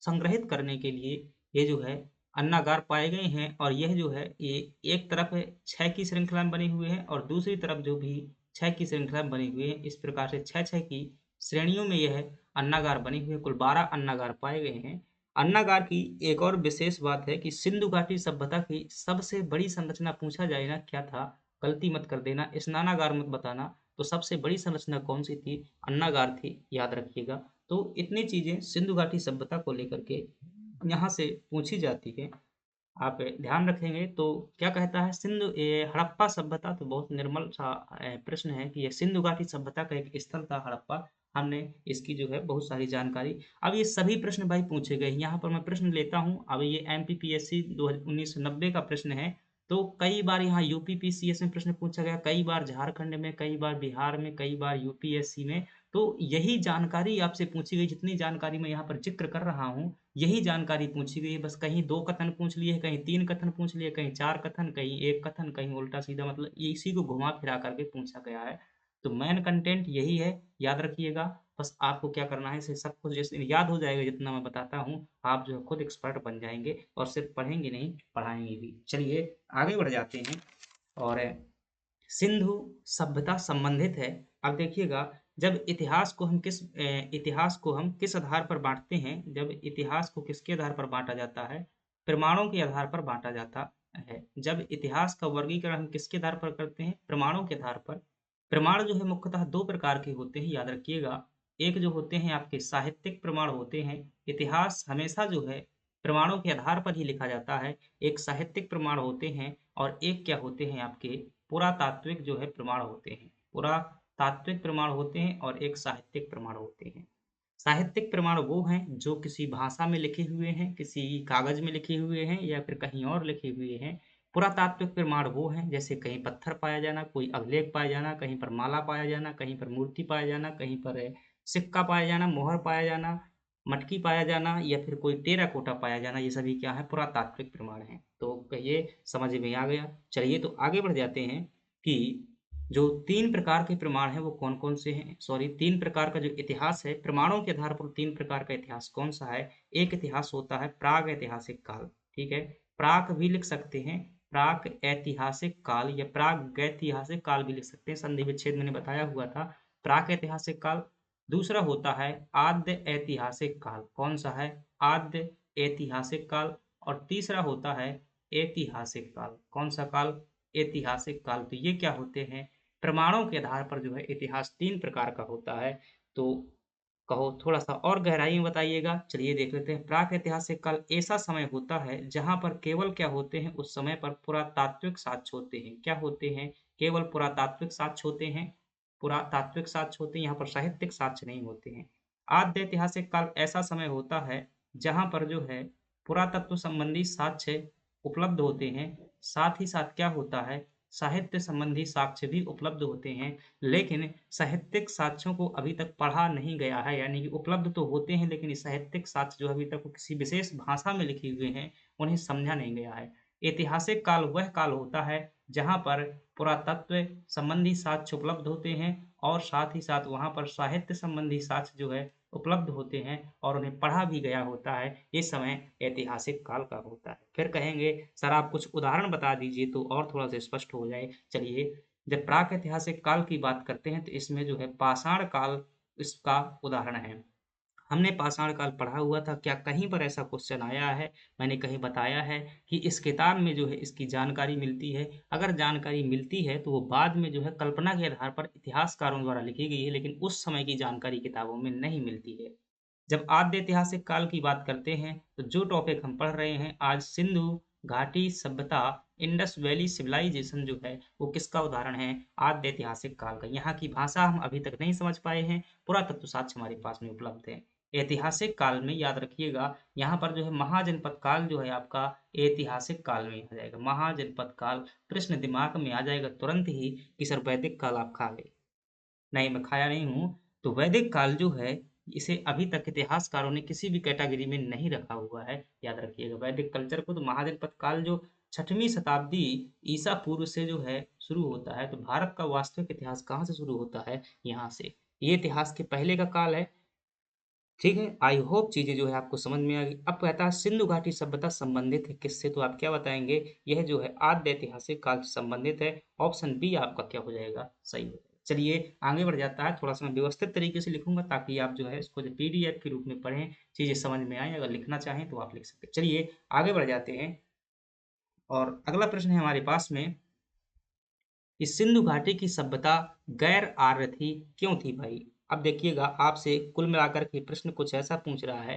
संग्रहित करने के लिए ये जो है अन्नागार पाए गए हैं। और यह जो है ये एक तरफ 6 की श्रृंखला में बने हुए हैं और दूसरी तरफ जो भी 6 की श्रृंखला में बने हुए हैं। इस प्रकार से 6-6 की श्रेणियों में यह अन्नागार बने हुए, कुल 12 अन्नागार पाए गए हैं। अन्नागार की एक और विशेष बात है कि सिंधु घाटी सभ्यता की सबसे बड़ी संरचना पूछा जाए ना क्या था, गलती मत कर देना, स्नानागार मत बताना। तो सबसे बड़ी संरचना कौन सी थी? अन्नागार थी, याद रखिएगा। तो इतनी चीजें सिंधु घाटी सभ्यता को लेकर के यहाँ से पूछी जाती है। आप ध्यान रखेंगे तो क्या कहता है ये हड़प्पा सभ्यता तो बहुत निर्मल सा प्रश्न है कि ये सिंधु घाटी सभ्यता का एक स्थल था हड़प्पा। हमने इसकी जो है बहुत सारी जानकारी, अब ये सभी प्रश्न भाई पूछे गए। यहाँ पर मैं प्रश्न लेता हूँ। अब ये MPPSC 1990 का प्रश्न है। तो कई बार यहाँ UPPCS में प्रश्न पूछा गया, कई बार झारखंड में, कई बार बिहार में, कई बार UPSC में। तो यही जानकारी आपसे पूछी गई, जितनी जानकारी मैं यहाँ पर जिक्र कर रहा हूँ यही जानकारी पूछी गई है। बस कहीं 2 कथन पूछ लिए, कहीं 3 कथन पूछ लिए, कहीं 4 कथन, कहीं 1 कथन, कहीं उल्टा-सीधा, मतलब इसी को घुमा-फिरा करके पूछा गया है। तो मेन कंटेंट यही है, याद रखिएगा। बस आपको क्या करना है, इसे सब कुछ जैसे याद हो जाएगा जितना मैं बताता हूँ, आप जो है खुद एक्सपर्ट बन जाएँगे और सिर्फ़ पढ़ेंगे नहीं, पढ़ाएँगे भी। चलिए आगे बढ़ जाते हैं और सिंधु सभ्यता संबंधित है। अब देखिएगा जब इतिहास को हम किस आधार पर बाँटते हैं, जब इतिहास को किसके आधार पर बाँटा जाता है? प्रमाणों के आधार पर बाँटा जाता है। जब इतिहास का वर्गीकरण हम किसके आधार पर करते हैं? प्रमाणों के आधार पर। प्रमाण जो है मुख्यतः 2 प्रकार के होते हैं, याद रखिएगा। एक जो होते हैं आपके साहित्यिक प्रमाण होते हैं। इतिहास हमेशा जो है प्रमाणों के आधार पर ही लिखा जाता है। एक साहित्यिक प्रमाण होते हैं और एक क्या होते हैं आपके पुरातात्विक जो है प्रमाण होते हैं। पुरातात्विक प्रमाण होते हैं और एक साहित्यिक प्रमाण होते हैं। साहित्यिक प्रमाण वो हैं जो किसी भाषा में लिखे हुए हैं, किसी कागज़ में लिखे हुए हैं या फिर कहीं और लिखे हुए हैं। पुरातात्विक प्रमाण वो हैं जैसे कहीं पत्थर पाया जाना, कोई अभिलेख पाया जाना, कहीं पर माला पाया जाना, कहीं पर मूर्ति पाया जाना, कहीं पर सिक्का पाया जाना, मोहर पाया जाना, मटकी पाया जाना या फिर कोई टेराकोटा पाया जाना, ये सभी क्या है? पुरातात्विक प्रमाण हैं। तो कहिए समझ में आ गया? चलिए तो आगे बढ़ जाते हैं कि जो 3 प्रकार के प्रमाण हैं वो कौन-कौन से हैं? सॉरी 3 प्रकार का जो इतिहास है, प्रमाणों के आधार पर 3 प्रकार का इतिहास कौन-सा है? एक इतिहास होता है प्राग-ऐतिहासिक काल, ठीक है? प्राक भी लिख सकते हैं, प्राक-ऐतिहासिक काल या प्रागैतिहासिक काल भी लिख सकते हैं, संधि विच्छेद मैंने बताया हुआ था। प्राक-ऐतिहासिक काल, दूसरा होता है आद्य ऐतिहासिक काल, कौन-सा है? आद्य ऐतिहासिक काल और तीसरा होता है ऐतिहासिक काल, कौन-सा काल? ऐतिहासिक काल। तो ये क्या होते हैं? प्रमाणों के आधार पर जो है इतिहास 3 प्रकार का होता है। तो कहो थोड़ा-सा और गहराई में बताइएगा। चलिए देख लेते हैं। प्राक-ऐतिहासिक काल ऐसा समय होता है जहाँ पर केवल क्या होते हैं उस समय पर पुरातात्विक साक्ष्य होते हैं। क्या होते हैं? केवल पुरातात्विक साक्ष्य होते हैं। पुरातात्विक साक्ष्य होते हैं, यहाँ पर साहित्यिक साक्ष्य नहीं होते हैं। आद्य ऐतिहासिक काल ऐसा समय होता है जहाँ पर जो है पुरातत्व संबंधी साक्ष्य उपलब्ध होते हैं। साथ ही साथ क्या होता है साहित्य संबंधी साक्ष्य भी उपलब्ध होते हैं, लेकिन साहित्यिक साक्ष्यों को अभी तक पढ़ा नहीं गया है, यानी कि उपलब्ध तो होते हैं लेकिन ये साहित्यिक साक्ष्य जो अभी तक वो किसी विशेष भाषा में लिखे हुए हैं, उन्हें समझा नहीं गया है। ऐतिहासिक काल वह काल होता है जहाँ पर पुरातत्व संबंधी साक्ष्य उपलब्ध होते हैं और साथ ही साथ वहाँ पर साहित्य संबंधी साक्ष्य जो है उपलब्ध होते हैं और उन्हें पढ़ा भी गया होता है। ये समय ऐतिहासिक काल का होता है। फिर कहेंगे सर आप कुछ उदाहरण बता दीजिए तो और थोड़ा-सा स्पष्ट हो जाए। चलिए, जब प्राक-ऐतिहासिक काल की बात करते हैं तो इसमें जो है पाषाण काल इसका उदाहरण है। हमने पाषाण काल पढ़ा हुआ था, क्या कहीं पर ऐसा क्वेश्चन आया है? मैंने कहीं बताया है कि इस किताब में जो है इसकी जानकारी मिलती है। अगर जानकारी मिलती है तो वो बाद में जो है कल्पना के आधार पर इतिहासकारों द्वारा लिखी गई है, लेकिन उस समय की जानकारी किताबों में नहीं मिलती है। जब आद्य ऐतिहासिक काल की बात करते हैं, तो जो टॉपिक हम पढ़ रहे हैं आज सिंधु घाटी सभ्यता, इंडस वैली सिविलाइजेशन जो है, वो किसका उदाहरण है? आद्य ऐतिहासिक काल का। यहाँ की भाषा हम अभी तक नहीं समझ पाए हैं, पुरातत्व साक्ष्य हमारे पास में उपलब्ध है। ऐतिहासिक काल में याद रखिएगा, यहाँ पर जो है महाजनपद काल जो है आपका ऐतिहासिक काल में आ जाएगा। महाजनपद काल प्रश्न दिमाग में आ जाएगा तुरंत ही कि सर वैदिक काल आप खा गए। नहीं, मैं खाया नहीं हूँ। तो वैदिक काल जो है, इसे अभी तक इतिहासकारों ने किसी भी कैटेगरी में नहीं रखा हुआ है, याद रखिएगा। वैदिक कल्चर को तो महाजनपद काल जो 6वीं शताब्दी ईसा पूर्व से जो है शुरू होता है, तो भारत का वास्तविक इतिहास कहाँ से शुरू होता है? यहाँ से। ये इतिहास के पहले का काल है, ठीक है? आई होप चीज़ें जो है आपको समझ में आ गई। अब कहता है सिंधु घाटी सभ्यता संबंधित है किससे? तो आप क्या बताएँगे? यह जो है आद्य ऐतिहासिक काल से संबंधित है। ऑप्शन बी आपका क्या हो जाएगा? सही हो जाएगा। चलिए आगे बढ़ जाता है, थोड़ा-सा मैं व्यवस्थित तरीके से लिखूँगा ताकि आप जो है इसको जो पीडीएफ के रूप में पढ़ें, चीज़ें समझ में आएँ। अगर लिखना चाहें तो आप लिख सकते हैं। चलिए आगे बढ़ जाते हैं और अगला प्रश्न है हमारे पास में कि सिंधु घाटी की सभ्यता गैर आर्य थी, क्यों थी भाई? अब देखिएगा आपसे कुल मिलाकर के प्रश्न कुछ ऐसा पूछ रहा है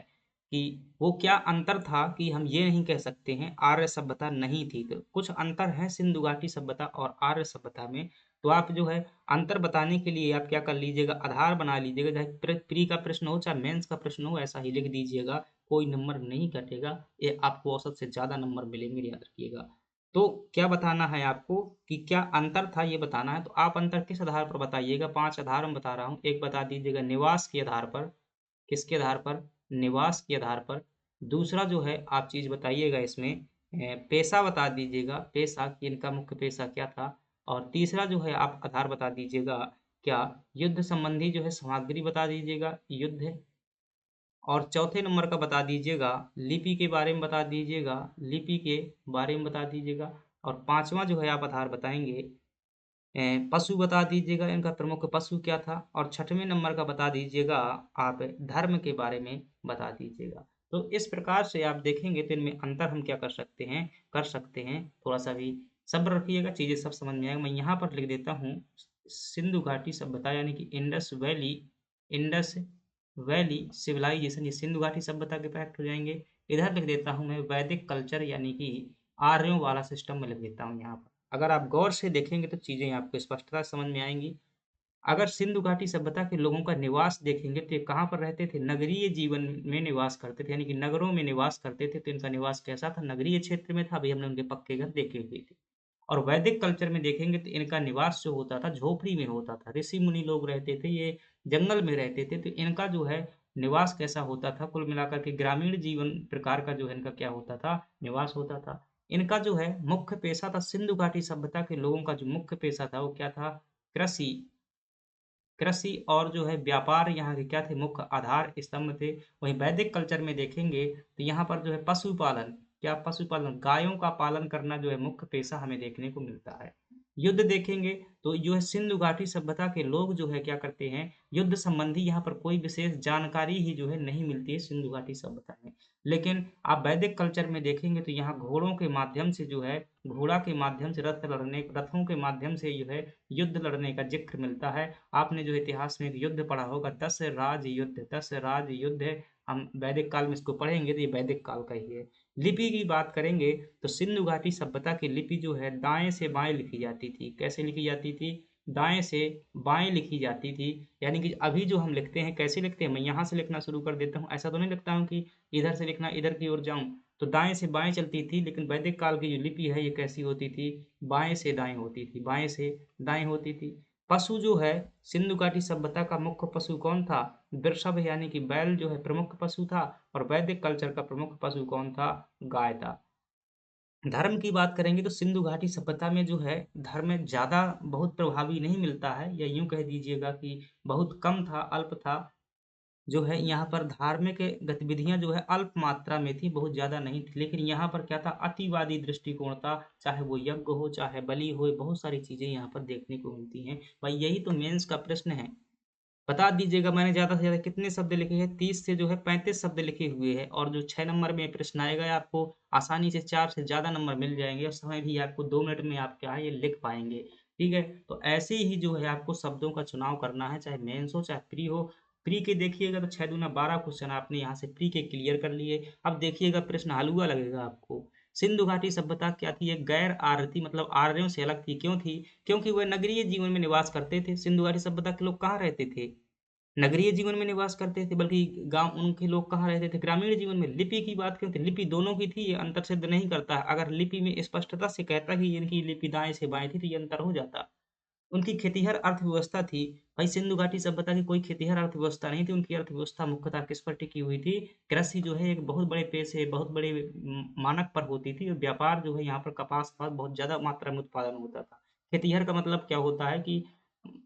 कि वो क्या अंतर था कि हम ये नहीं कह सकते हैं आर्य सभ्यता नहीं थी। तो कुछ अंतर है सिंधु घाटी सभ्यता और आर्य सभ्यता में। तो आप जो है अंतर बताने के लिए आप क्या कर लीजिएगा आधार बना लीजिएगा, चाहे प्री का प्रश्न हो चाहे मेंस का प्रश्न हो ऐसा ही लिख दीजिएगा, कोई नंबर नहीं घटेगा। ये आपको औसत से ज़्यादा नंबर मिलेंगे, याद रखिएगा। तो क्या बताना है आपको कि क्या अंतर था ये बताना है, तो आप अंतर किस आधार पर बताइएगा? 5 आधार मैं बता रहा हूँ। एक बता दीजिएगा निवास के आधार पर, किसके आधार पर? निवास के आधार पर। दूसरा जो है आप चीज़ बताइएगा इसमें पेशा बता दीजिएगा, पेशा कि इनका मुख्य पेशा क्या था? और तीसरा जो है आप आधार बता दीजिएगा क्या युद्ध संबंधी जो है सामग्री बता दीजिएगा, युद्ध है। और चौथे नंबर का बता दीजिएगा लिपि के बारे में बता दीजिएगा, लिपि के बारे में बता दीजिएगा। और पाँचवाँ जो है आप आधार बताएँगे पशु बता दीजिएगा, इनका प्रमुख पशु क्या था? और छठवें नंबर का बता दीजिएगा आप धर्म के बारे में बता दीजिएगा। तो इस प्रकार से आप देखेंगे तो इनमें अंतर हम क्या कर सकते हैं, थोड़ा-सा भी सब्र रखिएगा, चीज़ें सब समझ में आएँगी। मैं यहाँ पर लिख देता हूँ सिंधु घाटी सभ्यता यानी कि इंडस वैली सिविलाइजेशन, ये सिंधु घाटी सभ्यता के तहत हो जाएँगे। इधर लिख देता हूँ मैं वैदिक कल्चर यानी कि आर्यों वाला सिस्टम में लिख देता हूँ यहाँ पर। अगर आप गौर से देखेंगे तो चीज़ें आपको स्पष्टता से समझ में आएँगी। अगर सिंधु घाटी सभ्यता के लोगों का निवास देखेंगे तो ये कहाँ पर रहते थे? नगरीय जीवन में निवास करते थे, यानी कि नगरों में निवास करते थे, तो इनका निवास कैसा था? नगरीय क्षेत्र में था, अभी हमने उनके पक्के घर देखे हुए थे। और वैदिक कल्चर में देखेंगे तो इनका निवास जो होता था झोपड़ी में होता था, ऋषि-मुनि लोग रहते थे, ये जंगल में रहते थे, तो इनका जो है निवास कैसा होता था? कुल मिलाकर के ग्रामीण जीवन प्रकार का जो है इनका क्या होता था? निवास होता था। इनका जो है मुख्य पेशा था सिंधु घाटी सभ्यता के लोगों का जो मुख्य पेशा था वो क्या था? कृषि कृषि और जो है व्यापार यहाँ के क्या थे? मुख्य आधार स्तंभ थे। वहीं वैदिक कल्चर में देखेंगे तो यहाँ पर जो है पशुपालन, क्या पशुपालन? गायों का पालन करना जो है मुख्य पेशा हमें देखने को मिलता है। युद्ध देखेंगे तो जो है सिंधु घाटी सभ्यता के लोग जो है क्या करते हैं? युद्ध संबंधी यहाँ पर कोई विशेष जानकारी ही जो है नहीं मिलती है सिंधु घाटी सभ्यता में। लेकिन आप वैदिक कल्चर में देखेंगे तो यहाँ घोड़ों के माध्यम से जो है घोड़ा के माध्यम से रथों के माध्यम से जो है युद्ध लड़ने का ज़िक्र मिलता है। आपने जो इतिहास में एक युद्ध पढ़ा होगा 10 राज युद्ध हम वैदिक काल में इसको पढ़ेंगे तो ये वैदिक काल का ही है। लिपि की बात करेंगे तो सिंधु घाटी सभ्यता की लिपि जो है दाएँ से बाएँ लिखी जाती थी। कैसे लिखी जाती थी? दाएँ से बाएँ लिखी जाती थी। यानी कि अभी जो हम लिखते हैं कैसे लिखते हैं? मैं यहाँ से लिखना शुरू कर देता हूँ। ऐसा तो नहीं लिखता हूँ कि इधर से लिखना इधर की ओर जाऊँ। तो दाएँ से बाएँ चलती थी, लेकिन वैदिक काल की जो लिपि है ये कैसी होती थी? बाएँ से दाएँ होती थी, बाएँ से दाएँ होती थी। पशु जो है सिंधु घाटी सभ्यता का मुख्य पशु कौन था? वृषभ यानी कि बैल जो है प्रमुख पशु था और वैदिक कल्चर का प्रमुख पशु कौन था? गाय था। धर्म की बात करेंगे तो सिंधु घाटी सभ्यता में जो है धर्म ज़्यादा बहुत प्रभावी नहीं मिलता है या यूँ कह दीजिएगा कि बहुत कम था, अल्प था। जो है यहाँ पर धार्मिक गतिविधियाँ जो है अल्प मात्रा में थी, बहुत ज़्यादा नहीं थी। लेकिन यहाँ पर क्या था अतिवादी दृष्टिकोण था, चाहे वो यज्ञ हो, चाहे बलि हो, बहुत सारी चीज़ें यहाँ पर देखने को मिलती हैं। भाई यही तो मेंस का प्रश्न है। बता दीजिएगा मैंने ज़्यादा से ज़्यादा कितने शब्द लिखे हैं? 30 से जो है 35 शब्द लिखे हुए हैं और जो 6 नंबर में प्रश्न आएगा आपको आसानी से 4 से ज़्यादा नंबर मिल जाएँगे और समय भी आपको 2 मिनट में आप क्या है ये लिख पाएँगे। ठीक है? तो ऐसे ही जो है आपको शब्दों का चुनाव करना है, चाहे मेंस हो, चाहे प्री हो। प्री के देखिएगा तो 6 दूना 12 क्वेश्चन आपने यहाँ से प्री के क्लियर कर लिए। अब देखिएगा प्रश्न हलवा लगेगा आपको। सिंधु घाटी सभ्यता क्या थी? एक गैर आर्य थी मतलब आर्यों से अलग थी। क्यों थी? क्योंकि वह नगरीय जीवन में निवास करते थे। सिंधु घाटी सभ्यता के लोग कहाँ रहते थे? नगरीय जीवन में निवास करते थे, बल्कि गाँव उनके लोग कहाँ रहते थे? ग्रामीण जीवन में। लिपि की बात करें तो लिपि दोनों की थी, ये अंतर सिद्ध नहीं करता है। अगर लिपि में स्पष्टता से कहता कि इनकी लिपि दाएँ से बाएँ थी, तो ये अंतर हो जाता। उनकी खेतिहर अर्थव्यवस्था थी। भाई सिंधु घाटी सभ्यता की कोई खेतिहर अर्थव्यवस्था नहीं थी, उनकी अर्थव्यवस्था मुख्यतः किस पर टिकी हुई थी? कृषि जो है एक बहुत बड़े पेशे, बहुत बड़े मानक पर होती थी और व्यापार जो है यहाँ पर कपास का बहुत ज़्यादा मात्रा में उत्पादन होता था। खेतिहर का मतलब क्या होता है कि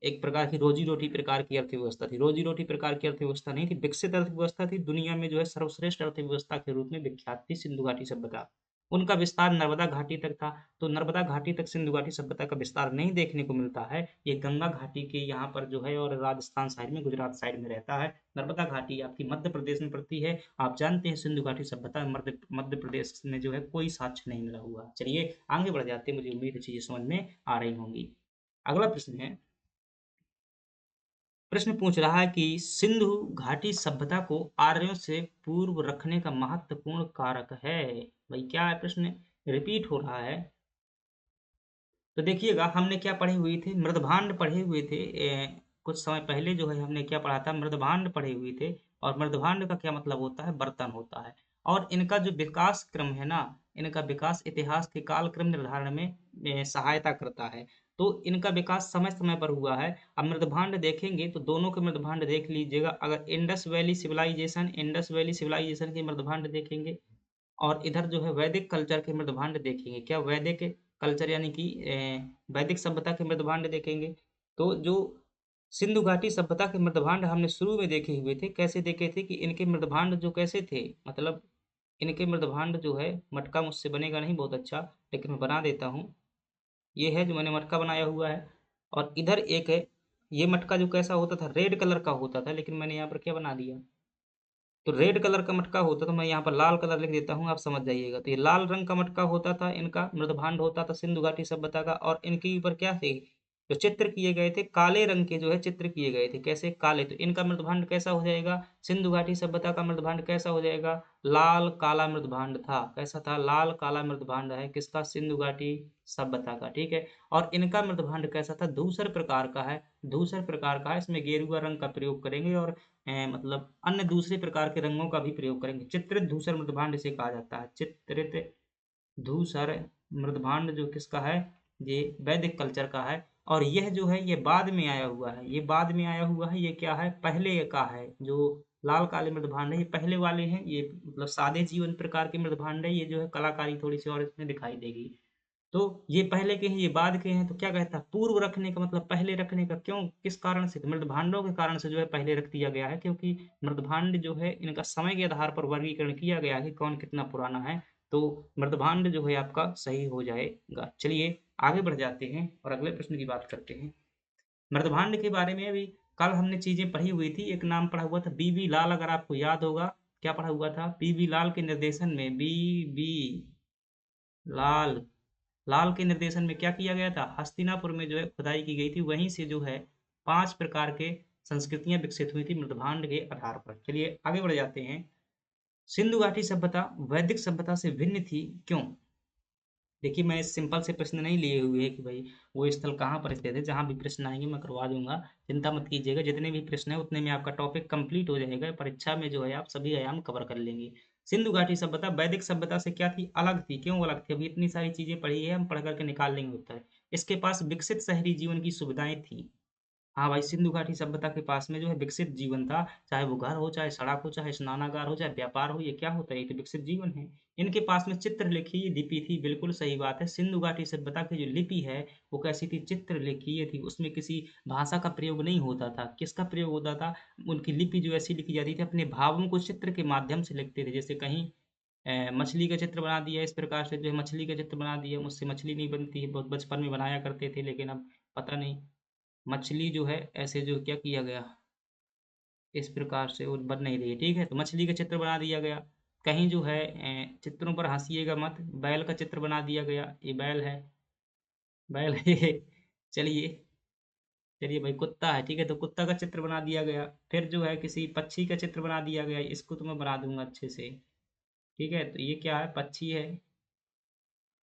एक प्रकार की रोज़ी-रोटी प्रकार की अर्थव्यवस्था थी। रोज़ी-रोटी प्रकार की अर्थव्यवस्था नहीं थी, विकसित अर्थव्यवस्था थी। दुनिया में जो है सर्वश्रेष्ठ अर्थव्यवस्था के रूप में विख्यात थी सिंधु घाटी सभ्यता। उनका विस्तार नर्मदा घाटी तक था, तो नर्मदा घाटी तक सिंधु घाटी सभ्यता का विस्तार नहीं देखने को मिलता है। ये गंगा घाटी के यहाँ पर जो है और राजस्थान साइड में, गुजरात साइड में रहता है। नर्मदा घाटी आपकी मध्य प्रदेश में पड़ती है। आप जानते हैं सिंधु घाटी सभ्यता मध्य मध्य प्रदेश में जो है कोई साक्ष्य नहीं मिला हुआ। चलिए आगे बढ़ जाते हैं, मुझे उम्मीद है चीज़ें समझ में आ रही होंगी। अगला प्रश्न है, प्रश्न पूछ रहा है कि सिंधु घाटी सभ्यता को आर्यों से पूर्व रखने का महत्वपूर्ण कारक है। भाई क्या है प्रश्न? रिपीट हो रहा है। तो देखिएगा हमने क्या पढ़े हुए थे? मृदभांड पढ़े हुए थे। कुछ समय पहले जो है हमने क्या पढ़ा था? मृदभांड पढ़े हुए थे और मृदभांड का क्या मतलब होता है? बर्तन होता है। और इनका जो विकास क्रम है ना, इनका विकास इतिहास के कालक्रम निर्धारण में सहायता करता है। तो इनका विकास समय-समय पर हुआ है। अब मृदभांड देखेंगे तो दोनों के मृदभांड देख लीजिएगा। अगर इंडस वैली सिविलाइजेशन के मृदभांड देखेंगे और इधर जो है वैदिक कल्चर के मृदभांड देखेंगे। क्या वैदिक कल्चर यानी कि वैदिक सभ्यता के मृदभांड देखेंगे, तो जो सिंधु घाटी सभ्यता के मृदभांड हमने शुरू में देखे हुए थे। कैसे देखे थे कि इनके मृदभांड जो कैसे थे, मतलब इनके मृदभांड जो है, मटका मुझसे बनेगा नहीं बहुत अच्छा, लेकिन मैं बना देता हूँ। ये है जो मैंने मटका बनाया हुआ है, और इधर एक है। ये मटका जो कैसा होता था, रेड कलर का होता था, लेकिन मैंने यहाँ पर क्या बना दिया, तो रेड कलर का मटका होता था, मैं यहाँ पर लाल कलर लिख देता हूँ, आप समझ जाइएगा। तो ये लाल रंग का मटका होता था, इनका मृदभांड होता था सिंधु घाटी सभ्यता का। और इनके ऊपर क्या थे, जो चित्र किए गए थे, काले रंग के जो है चित्र किए गए थे। कैसे, काले। तो इनका मृदभांड कैसा हो जाएगा, सिंधु घाटी सभ्यता का मृदभांड कैसा हो जाएगा, लाल काला मृदभांड था। कैसा था, लाल काला मृदभांड है किसका, सिंधु घाटी सभ्यता का। ठीक है। और इनका मृदभांड कैसा था, धूसर प्रकार का है। धूसर प्रकार का है, इसमें गेरुआ रंग का प्रयोग करेंगे, और मतलब अन्य दूसरे प्रकार के रंगों का भी प्रयोग करेंगे। चित्रित धूसर मृदभांड इसे कहा जाता है, चित्रित धूसर मृदभांड जो किसका है, ये वैदिक कल्चर का है। और यह जो है ये बाद में आया हुआ है, ये बाद में आया हुआ है। ये क्या है, पहले का है। जो लाल काले मृदभांड है ये पहले वाले हैं, ये मतलब सादे जीवन प्रकार के मृदभांड है। ये जो है कलाकारी थोड़ी सी और इसमें दिखाई देगी। तो ये पहले के हैं, ये बाद के हैं। तो क्या कहता है, पूर्व रखने का मतलब पहले रखने का। क्यों, किस कारण से, मृदभांडों के कारण से जो है पहले रख दिया गया है, क्योंकि मृदभांड जो है इनका समय के आधार पर वर्गीकरण किया गया है कि कौन कितना पुराना है। तो मृदभांड जो है आपका सही हो जाएगा। चलिए आगे बढ़ जाते हैं और अगले प्रश्न की बात करते हैं। मृदभांड के बारे में अभी कल हमने चीजें पढ़ी हुई थी। एक नाम पढ़ा हुआ था बीबी लाल, अगर आपको याद होगा। क्या पढ़ा हुआ था, बीबी लाल के निर्देशन में, बीबी लाल, लाल के निर्देशन में क्या किया गया था, हस्तिनापुर में जो है खुदाई की गई थी। वहीं से जो है 5 प्रकार के संस्कृतियां विकसित हुई थी मृदभांड के आधार पर। चलिए आगे बढ़ जाते हैं। सिंधु घाटी सभ्यता वैदिक सभ्यता से भिन्न थी, क्यों। देखिए मैं सिंपल से प्रश्न नहीं लिए हुए हैं कि भाई वो स्थल कहाँ पर स्थित है। जहाँ भी प्रश्न आएंगे मैं करवा दूंगा, चिंता मत कीजिएगा। जितने भी प्रश्न है उतने में आपका टॉपिक कंप्लीट हो जाएगा। परीक्षा में जो है आप सभी आयाम कवर कर लेंगे। सिंधु घाटी सभ्यता वैदिक सभ्यता से क्या थी, अलग थी। क्यों अलग थी, अभी इतनी सारी चीजें पढ़ी है, हम पढ़ करके निकाल लेंगे उत्तर। इसके पास विकसित शहरी जीवन की सुविधाएं थी। हाँ भाई, सिंधु घाटी सभ्यता के पास में जो है विकसित जीवन था। चाहे वो घर हो, चाहे सड़क हो, चाहे स्नानागार हो, चाहे व्यापार हो, ये क्या होता है, ये तो विकसित जीवन है। इनके पास में चित्रलिखी लिपि थी, बिल्कुल सही बात है। सिंधु घाटी सभ्यता की जो लिपि है वो कैसी थी, चित्रलिखीय थी। उसमें किसी भाषा का प्रयोग नहीं होता था। किसका प्रयोग होता था, उनकी लिपि जो ऐसी लिखी जाती थी, अपने भावों को चित्र के माध्यम से लिखते थे। जैसे कहीं मछली का चित्र बना दिया, इस प्रकार से जो है मछली का चित्र बना दिया। मुझसे मछली नहीं बनती है, बहुत बचपन में बनाया करते थे, लेकिन अब पता नहीं। मछली जो है ऐसे जो क्या किया गया, इस प्रकार से वो बन नहीं रही है। ठीक है, तो मछली का चित्र बना दिया गया। कहीं जो है चित्रों पर हंसिएगा मत, बैल का चित्र बना दिया गया। ये बैल है, बैल है ये। चलिए, चलिए भाई कुत्ता है, ठीक है, तो कुत्ता का चित्र बना दिया गया। फिर जो है किसी पक्षी का चित्र बना दिया गया। इसको तो मैं बना दूंगा अच्छे से। ठीक है, तो ये क्या है, पक्षी है।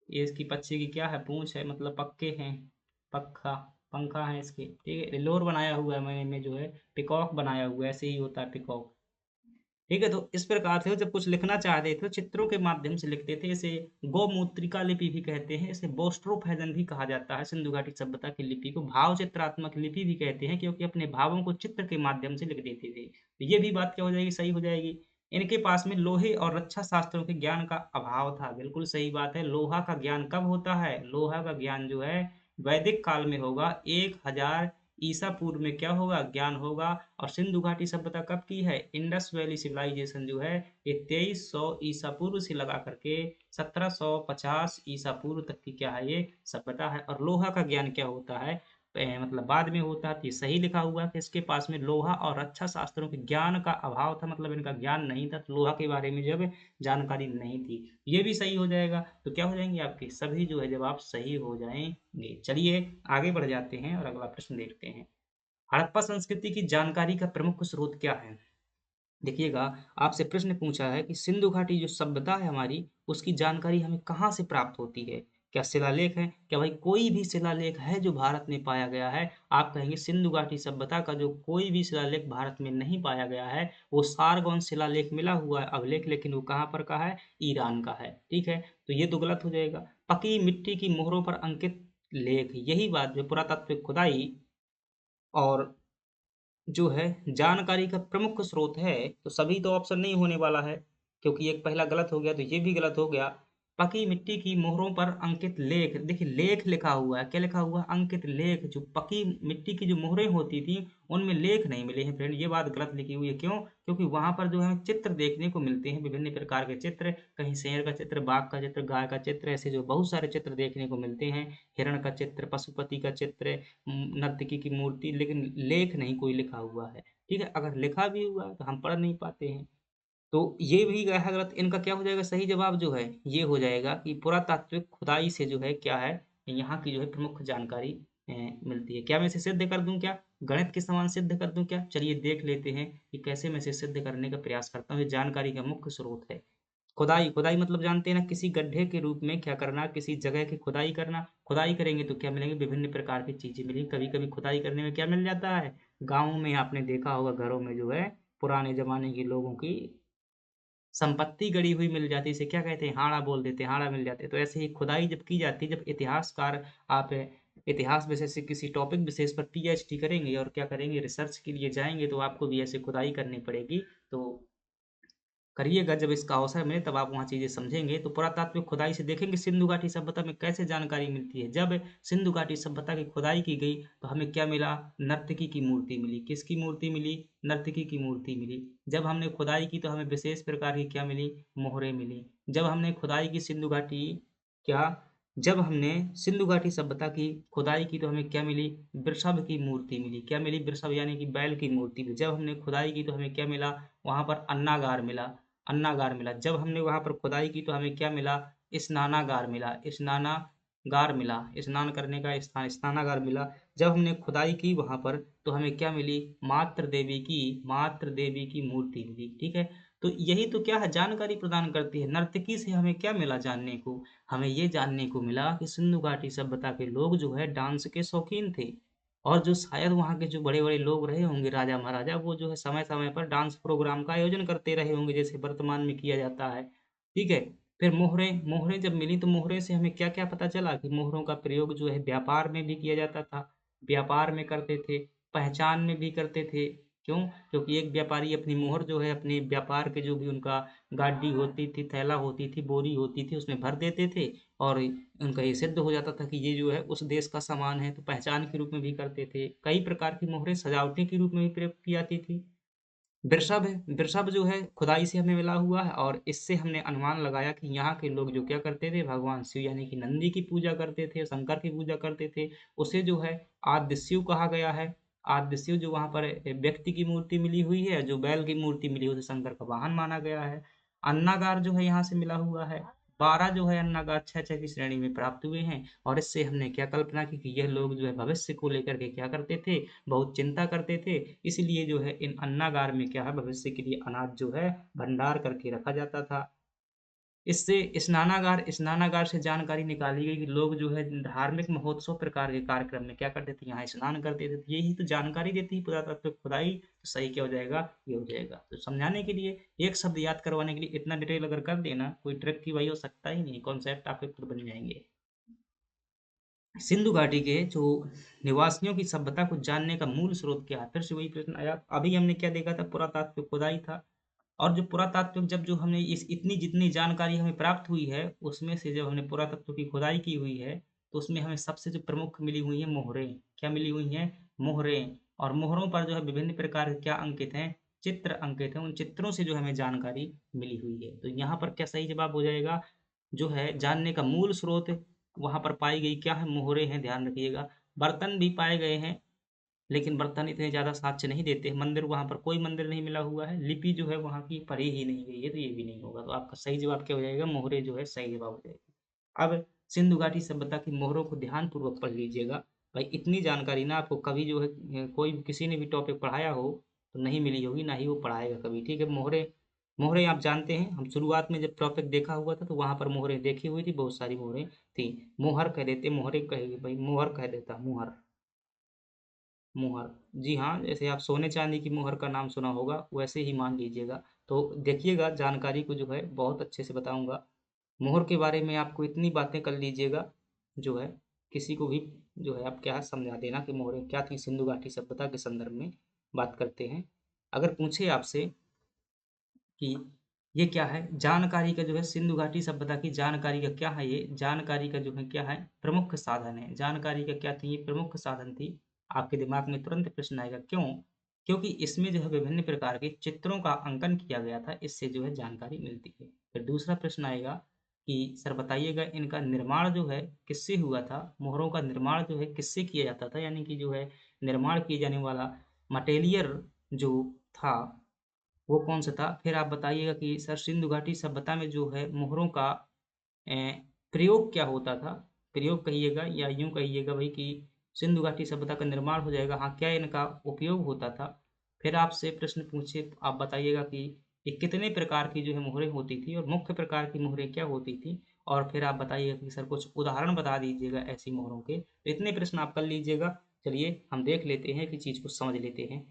ये इसकी पक्षी की क्या है, पूंछ है, मतलब पक्के हैं, पक्का, पंखा है इसके। ठीक है, लोर बनाया हुआ है मैंने, में जो है पिकॉक बनाया हुआ है, ऐसे ही होता है पिकॉक। ठीक है, तो इस प्रकार से वो जब कुछ लिखना चाहते थे तो चित्रों के माध्यम से लिखते थे। इसे गौमूत्रिका लिपि भी कहते हैं, इसे बोस्ट्रोफैजन भी कहा जाता है। सिंधु घाटी सभ्यता की लिपि को भाव चित्रात्मक लिपि भी कहते हैं, क्योंकि अपने भावों को चित्र के माध्यम से लिख देते थे। तो ये भी बात क्या हो जाएगी, सही हो जाएगी। इनके पास में लोहे और रक्षा शास्त्रों के ज्ञान का अभाव था, बिल्कुल सही बात है। लोहा का ज्ञान कब होता है, लोहा का ज्ञान जो है वैदिक काल में होगा। 1000 ईसा पूर्व में क्या होगा, ज्ञान होगा। और सिंधु घाटी सभ्यता कब की है, इंडस वैली सिविलाइजेशन जो है ये 2300 ईसा पूर्व से लगा करके 1750 ईसा पूर्व तक की क्या है, ये सभ्यता है। और लोहा का ज्ञान क्या होता है, मतलब बाद में होता है। तो ये सही लिखा हुआ है कि इसके पास में लोहा और रक्षा शास्त्रों के ज्ञान का अभाव था, मतलब इनका ज्ञान नहीं था। तो लोहा के बारे में जब जानकारी नहीं थी, ये भी सही हो जाएगा। तो क्या हो जाएंगे आपके सभी जो है जवाब सही हो जाएंगे। चलिए आगे बढ़ जाते हैं और अगला प्रश्न देखते हैं। हड़प्पा संस्कृति की जानकारी का प्रमुख स्रोत क्या है। देखिएगा, आपसे प्रश्न पूछा है कि सिंधु घाटी जो सभ्यता है हमारी, उसकी जानकारी हमें कहाँ से प्राप्त होती है। क्या शिलालेख है, क्या भाई कोई भी शिलालेख है जो भारत में पाया गया है। आप कहेंगे सिंधु घाटी सभ्यता का जो कोई भी शिलालेख भारत में नहीं पाया गया है, वो सारगौन शिलालेख मिला हुआ है अभिलेख, लेकिन वो कहाँ पर का है, ईरान का है। ठीक है, तो ये तो गलत हो जाएगा। पकी मिट्टी की मोहरों पर अंकित लेख, यही बात जो पुरातात्विक खुदाई और जो है जानकारी का प्रमुख स्रोत है। तो सभी तो ऑप्शन नहीं होने वाला है, क्योंकि एक पहला गलत हो गया, तो ये भी गलत हो गया। पकी मिट्टी की मोहरों पर अंकित लेख, देखिए लेख लिखा हुआ है, क्या लिखा हुआ है? अंकित लेख। जो पकी मिट्टी की जो मोहरें होती थी, उनमें लेख नहीं मिले हैं फ्रेंड, ये बात गलत लिखी हुई है। क्यों? क्योंकि वहाँ पर जो है चित्र देखने को मिलते हैं, विभिन्न प्रकार के चित्र, कहीं शेर का चित्र, बाघ का चित्र, गाय का चित्र, ऐसे जो बहुत सारे चित्र देखने को मिलते हैं, हिरण का चित्र, पशुपति का चित्र, नर्तकी की मूर्ति, लेकिन लेख नहीं कोई लिखा हुआ है। ठीक है, अगर लिखा भी हुआ है तो हम पढ़ नहीं पाते हैं। तो ये भी गया है गलत। इनका क्या हो जाएगा? सही जवाब जो है ये हो जाएगा कि पुरातात्विक खुदाई से जो है क्या है, यहाँ की जो है प्रमुख जानकारी मिलती है। क्या मैं इसे सिद्ध कर दूं? क्या गणित के समान सिद्ध कर दूं? क्या चलिए देख लेते हैं कि कैसे मैं इसे सिद्ध करने का प्रयास करता हूँ। ये जानकारी का मुख्य स्रोत है। खुदाई, खुदाई मतलब जानते हैं ना, किसी गड्ढे के रूप में क्या करना, किसी जगह की खुदाई करना। खुदाई करेंगे तो क्या मिलेंगे? विभिन्न प्रकार की चीजें मिलेंगी। कभी कभी खुदाई करने में क्या मिल जाता है? गाँव में आपने देखा होगा, घरों में जो है पुराने जमाने के लोगों की संपत्ति गड़ी हुई मिल जाती है, इसे क्या कहते हैं? हाड़ा बोल देते हैं, हाड़ा मिल जाते हैं। तो ऐसे ही खुदाई जब की जाती है, जब इतिहासकार आप इतिहास विषय से किसी टॉपिक विशेष पर पीएचडी करेंगे और क्या करेंगे, रिसर्च के लिए जाएँगे, तो आपको भी ऐसे खुदाई करनी पड़ेगी। तो करिएगा, जब इसका अवसर मिले तब आप वहाँ चीज़ें समझेंगे। तो पुरातात्विक खुदाई से देखेंगे सिंधु घाटी सभ्यता में कैसे जानकारी मिलती है। जब सिंधु घाटी सभ्यता की खुदाई की गई तो हमें क्या मिला? नर्तकी की मूर्ति मिली। किसकी मूर्ति मिली? नर्तकी की मूर्ति मिली। जब हमने खुदाई की तो हमें विशेष प्रकार की क्या मिली? मोहरें मिली। जब हमने खुदाई की सिंधु घाटी क्या जब हमने सिंधु घाटी सभ्यता की खुदाई की तो हमें क्या मिली? वृषभ की मूर्ति मिली। क्या मिली? वृषभ यानी कि बैल की मूर्ति मिली। जब हमने खुदाई की तो हमें क्या मिला? वहाँ पर अन्नागार मिला। अन्नागार मिला। जब हमने वहाँ पर खुदाई की तो हमें क्या मिला? स्नानागार मिला। स्नानागार मिला। स्नान करने का स्थान, स्नानागार मिला। जब हमने खुदाई की वहाँ पर तो हमें क्या मिली? मातृ देवी की मूर्ति मिली। ठीक है? तो यही तो क्या है, जानकारी प्रदान करती है। नर्तकी से हमें क्या मिला जानने को? हमें ये जानने को मिला कि सिंधु घाटी सभ्यता के लोग जो है डांस के शौकीन थे। और जो शायद वहाँ के जो बड़े-बड़े लोग रहे होंगे, राजा-महाराजा, वो जो है समय-समय पर डांस प्रोग्राम का आयोजन करते रहे होंगे, जैसे वर्तमान में किया जाता है। ठीक है? फिर मोहरें मोहरें जब मिली तो मोहरें से हमें क्या-क्या पता चला कि मोहरों का प्रयोग जो है व्यापार में भी किया जाता था। व्यापार में करते थे, पहचान में भी करते थे। क्यों? क्योंकि एक व्यापारी अपनी मोहर जो है अपने व्यापार के जो भी उनका गाड़ी होती थी, थैला होती थी, बोरी होती थी, उसमें भर देते थे और उनका ये सिद्ध हो जाता था कि ये जो है उस देश का सामान है, तो पहचान के रूप में भी करते थे। कई प्रकार की मोहरें सजावटी के रूप में भी प्रयोग की जाती थी। वृषभ है, वृषभ जो है खुदाई से हमें मिला हुआ है और इससे हमने अनुमान लगाया कि यहाँ के लोग जो क्या करते थे, भगवान शिव यानी कि नंदी की पूजा करते थे, शंकर की पूजा करते थे। उसे जो है आद्य शिव कहा गया है। आद्य शिव जो वहाँ पर व्यक्ति की मूर्ति मिली हुई है, जो बैल की मूर्ति मिली है उसे शंकर का वाहन माना गया है। अन्नागार जो है यहाँ से मिला हुआ है। 12 जो है अन्नागार 6-6 की श्रेणी में प्राप्त हुए हैं और इससे हमने क्या कल्पना की कि यह लोग जो है भविष्य को लेकर के क्या करते थे, बहुत चिंता करते थे। इसलिए जो है इन अन्नागार में क्या है, भविष्य के लिए अनाज जो है भंडार करके रखा जाता था। इससे स्नानागार से जानकारी निकाली गई कि लोग जो है धार्मिक महोत्सव प्रकार के कार्यक्रम में क्या करते थे, यहाँ स्नान करते थे। तो यही तो जानकारी देती है पुरातत्व खुदाई। तो सही क्या हो जाएगा? ये हो जाएगा। तो समझाने के लिए, एक शब्द याद करवाने के लिए इतना डिटेल अगर कर देना, कोई ट्रिक की वही हो सकता ही नहीं, कॉन्सेप्ट आपके खुद बन जाएंगे। सिंधु घाटी के जो निवासियों की सभ्यता को जानने का मूल स्रोत क्या है? फिर से वही प्रश्न आया। अभी हमने क्या देखा था? पुरातात्विक खुदाई था। और जो पुरातात्विक, जब जो हमने इस इतनी जितनी जानकारी हमें प्राप्त हुई है, उसमें से जब हमने पुरातत्व की खुदाई की हुई है, तो उसमें हमें सबसे जो प्रमुख मिली हुई हैं मोहरें। क्या मिली हुई हैं? मोहरें। और मोहरों पर जो है विभिन्न प्रकार के क्या अंकित हैं? चित्र अंकित हैं। उन चित्रों से जो हमें जानकारी मिली हुई है। तो यहाँ पर क्या सही जवाब हो जाएगा? जो है जानने का मूल स्रोत वहाँ पर पाई गई क्या है? मोहरें हैं, ध्यान रखिएगा। बर्तन भी पाए गए हैं, लेकिन बर्तन इतने ज़्यादा साक्ष्य नहीं देते हैं। मंदिर, वहाँ पर कोई मंदिर नहीं मिला हुआ है। लिपि जो है वहाँ की पढ़ी ही नहीं गई है, तो ये भी नहीं होगा। तो आपका सही जवाब क्या हो जाएगा? मोहरे जो है सही जवाब हो जाएगा। अब सिंधु घाटी सभ्यता की मोहरों को ध्यानपूर्वक पढ़ लीजिएगा। भाई इतनी जानकारी ना आपको कभी जो है कोई किसी ने भी टॉपिक पढ़ाया हो तो नहीं मिली होगी, ना ही वो पढ़ाएगा कभी। ठीक है? मोहरे, मोहरें आप जानते हैं, हम शुरुआत में जब टॉपिक देखा हुआ था तो वहाँ पर मोहरें देखी हुई थी, बहुत सारी मोहरें थी। मोहर कह देते, मोहरे कहेगी भाई, मोहर कह देता, मोहर। मोहर, जी हाँ, जैसे आप सोने चांदी की मोहर का नाम सुना होगा, वैसे ही मान लीजिएगा। तो देखिएगा जानकारी को जो है बहुत अच्छे से बताऊंगा। मोहर के बारे में आपको इतनी बातें कर लीजिएगा, जो है किसी को भी जो है आप क्या समझा देना कि मोहरें क्या थी। सिंधु घाटी सभ्यता के संदर्भ में बात करते हैं। अगर पूछे आपसे कि ये क्या है? जानकारी का जो है सिंधु घाटी सभ्यता की जानकारी का क्या है ये? जानकारी का जो है क्या है? प्रमुख साधन है। जानकारी का क्या थी? ये प्रमुख साधन थी। आपके दिमाग में तुरंत प्रश्न आएगा क्यों? क्योंकि इसमें जो है विभिन्न प्रकार के चित्रों का अंकन किया गया था, इससे जो है जानकारी मिलती है। फिर दूसरा प्रश्न आएगा कि सर बताइएगा इनका निर्माण जो है किससे हुआ था? मोहरों का निर्माण जो है किससे किया जाता था? यानी कि जो है निर्माण किए जाने वाला मटेरियल जो था वो कौन-सा था? फिर आप बताइएगा कि सर सिंधु घाटी सभ्यता में जो है मोहरों का अ, प्रयोग क्या होता था? प्रयोग कहिएगा या यूँ कहिएगा भई कि सिंधु घाटी सभ्यता का निर्माण हो जाएगा, हाँ, क्या इनका उपयोग होता था? फिर आपसे प्रश्न पूछे तो आप बताइएगा कि ये कितने प्रकार की जो है मोहरें होती थी और मुख्य प्रकार की मोहरें क्या होती थी? और फिर आप बताइएगा कि सर कुछ उदाहरण बता दीजिएगा ऐसी मोहरों के। तो इतने प्रश्न आप कर लीजिएगा। चलिए हम देख लेते हैं कि चीज़ को समझ लेते हैं।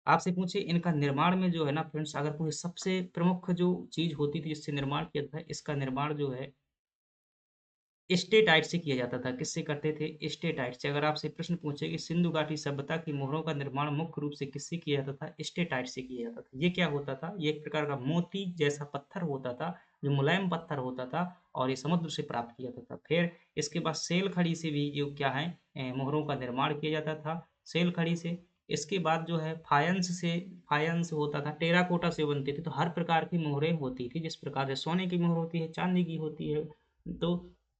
आपसे पूछे इनका निर्माण में जो है ना फ्रेंड्स अगर कोई सबसे प्रमुख जो चीज़ होती थी जिससे निर्माण किया था, इसका निर्माण जो है स्टेटाइट से किया जाता था। किससे करते थे? स्टेटाइट से। अगर आपसे प्रश्न पूछे कि सिंधु घाटी सभ्यता की मोहरों का निर्माण मुख्य रूप से किससे किया जाता था? स्टेटाइट से किया जाता था। ये क्या होता था? ये एक प्रकार का मोती जैसा पत्थर होता था, जो मुलायम पत्थर होता था और ये समुद्र से प्राप्त किया जाता था। फिर इसके बाद सेल खड़ी से भी जो क्या है मोहरों का निर्माण किया जाता था, सेल खड़ी से। इसके बाद जो है फायंस होता था, टेराकोटा से बनते थे। तो हर प्रकार की मोहरें होती थी, जिस प्रकार से सोने की मोहर होती है, चांदी की होती है। तो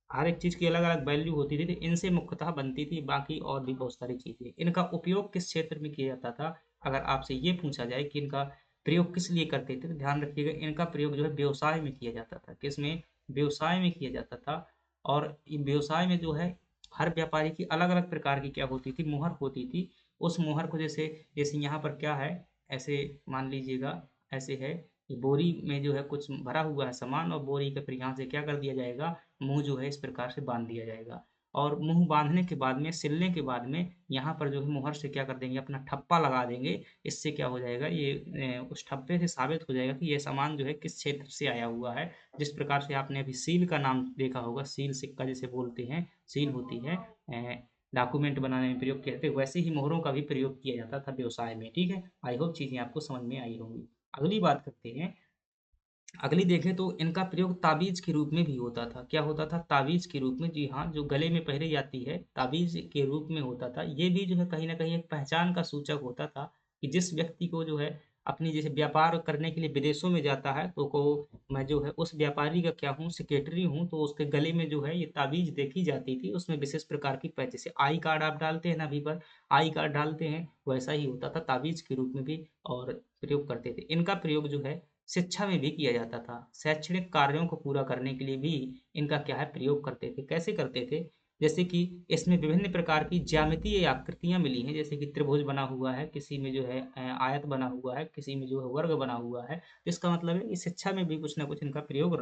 हर एक चीज़ की अलग-अलग वैल्यू होती थी, तो इनसे मुख्यतः बनती थी, बाकी और भी बहुत सारी चीज़ें। इनका उपयोग किस क्षेत्र में किया जाता था? अगर आपसे ये पूछा जाए कि इनका प्रयोग किस लिए करते थे, तो ध्यान रखिएगा इनका प्रयोग जो है व्यवसाय में किया जाता था। किसमें? व्यवसाय में किया जाता था और ये व्यवसाय में जो है हर व्यापारी की अलग-अलग प्रकार की क्या होती थी, मुहर होती थी। उस मुहर को जैसे जैसे यहाँ पर क्या है, ऐसे मान लीजिएगा, ऐसे है, ये बोरी में जो है कुछ भरा हुआ है सामान और बोरी के फिर यहाँ से क्या कर दिया जाएगा, मुँह जो है इस प्रकार से बाँध दिया जाएगा और मुँह बाँधने के बाद में, सिलने के बाद में यहाँ पर जो है मुहर से क्या कर देंगे, अपना ठप्पा लगा देंगे। इससे क्या हो जाएगा, ये उस ठप्पे से साबित हो जाएगा कि ये सामान जो है किस क्षेत्र से आया हुआ है। जिस प्रकार से आपने अभी सील का नाम देखा होगा, सील सिक्का जिसे बोलते हैं, सील होती है डॉक्यूमेंट बनाने में प्रयोग किए जाते हैं, वैसे ही मोहरों का भी प्रयोग किया जाता था व्यवसाय में, ठीक है? आई होप चीज़ें आपको समझ में आई होंगी। अगली बात करते हैं अगली देखें तो इनका प्रयोग ताबीज़ के रूप में भी होता था। क्या होता था? ताबीज़ के रूप में, जी हाँ, जो गले में पहनी जाती है, ताबीज़ के रूप में होता था। ये भी जो है कहीं न कहीं एक पहचान का सूचक होता था कि जिस व्यक्ति को जो है अपनी जैसे व्यापार करने के लिए विदेशों में जाता है, तो मैं जो है उस व्यापारी का क्या हूँ, सेक्रेटरी हूँ, तो उसके गले में जो है ये ताबीज़ देखी जाती थी। उसमें विशेष प्रकार की जैसे आई कार्ड आप डालते हैं ना अभी पर, आई कार्ड डालते हैं, वैसा ही होता था ताबीज़ के रूप में भी और प्रयोग करते थे। इनका प्रयोग जो है शिक्षा में भी किया जाता था। शैक्षणिक कार्यों को पूरा करने के लिए भी इनका क्या है प्रयोग करते थे। कैसे करते थे? जैसे कि इसमें विभिन्न प्रकार की ज्यामितीय आकृतियाँ मिली हैं, जैसे कि त्रिभुज बना हुआ है, किसी में जो है आयत बना हुआ है, किसी में जो है वर्ग बना हुआ है। तो इसका मतलब है कि शिक्षा में भी कुछ न कुछ इनका प्रयोग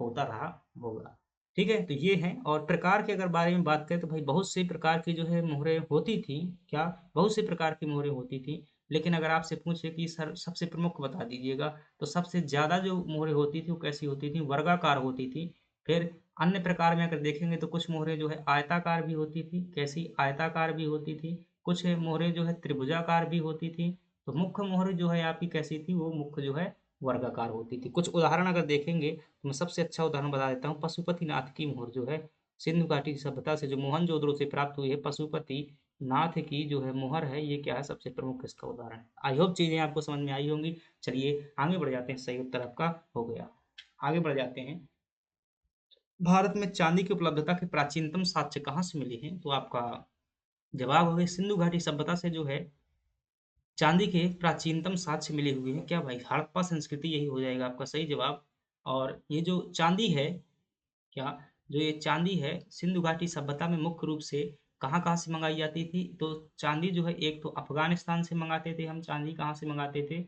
होता रहा होगा। ठीक है? तो ये हैं और प्रकार के अगर बारे में बात करें तो भाई बहुत से प्रकार की जो है मोहरें होती थी। क्या? बहुत से प्रकार की मोहरें होती थी। लेकिन अगर आपसे पूछे कि सर सबसे प्रमुख बता दीजिएगा, तो सबसे ज़्यादा जो मोहरें होती थी वो कैसी होती थी? वर्गाकार होती थी। फिर अन्य प्रकार में अगर देखेंगे तो कुछ मोहरें जो है आयताकार भी होती थी। कैसी? आयताकार भी होती थी। कुछ मोहरें जो है त्रिभुजाकार भी होती थी। तो मुख्य मोहर जो है आपकी कैसी थी? वो मुख्य जो है वर्गाकार होती थी। कुछ उदाहरण अगर देखेंगे तो मैं सबसे अच्छा उदाहरण बता देता हूँ। पशुपतिनाथ की मोहर जो है सिंधु घाटी की सभ्यता से जो मोहनजोदड़ो से प्राप्त हुई है, पशुपति नाथ की जो है मोहर है, ये क्या है? सबसे प्रमुख इसका उदाहरण है। आई होप चीज़ें आपको समझ में आई होंगी। चलिए आगे बढ़ जाते हैं, सही उत्तर आपका हो गया। आगे बढ़ जाते हैं। भारत में चांदी की उपलब्धता के प्राचीनतम साक्ष्य कहाँ से मिले हैं? तो आपका जवाब हो गया सिंधु घाटी सभ्यता से जो है चांदी के प्राचीनतम साक्ष्य मिले हुए हैं। क्या भाई? हड़प्पा संस्कृति यही हो जाएगा आपका सही जवाब। और ये जो चांदी है, क्या जो ये चांदी है सिंधु घाटी सभ्यता में मुख्य रूप से कहाँ-कहाँ से मंगाई जाती थी? तो चांदी जो है एक तो अफ़गानिस्तान से मंगाते थे हम, चांदी कहाँ से मंगाते थे?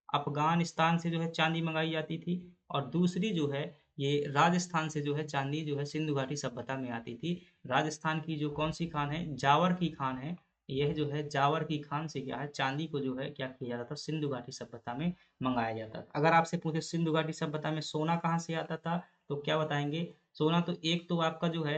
अफ़गानिस्तान से जो है चांदी मंगाई जाती थी और दूसरी जो है ये राजस्थान से जो है चांदी जो है सिंधु घाटी सभ्यता में आती थी। राजस्थान की जो कौन-सी खान है? जावर की खान है। यह जो है जावर की खान से क्या है चांदी को जो है क्या किया जाता था? सिंधु घाटी सभ्यता में मंगाया जाता था। अगर आपसे पूछे सिंधु घाटी सभ्यता में सोना कहाँ से आता था? तो क्या बताएँगे? सोना तो एक तो आपका जो है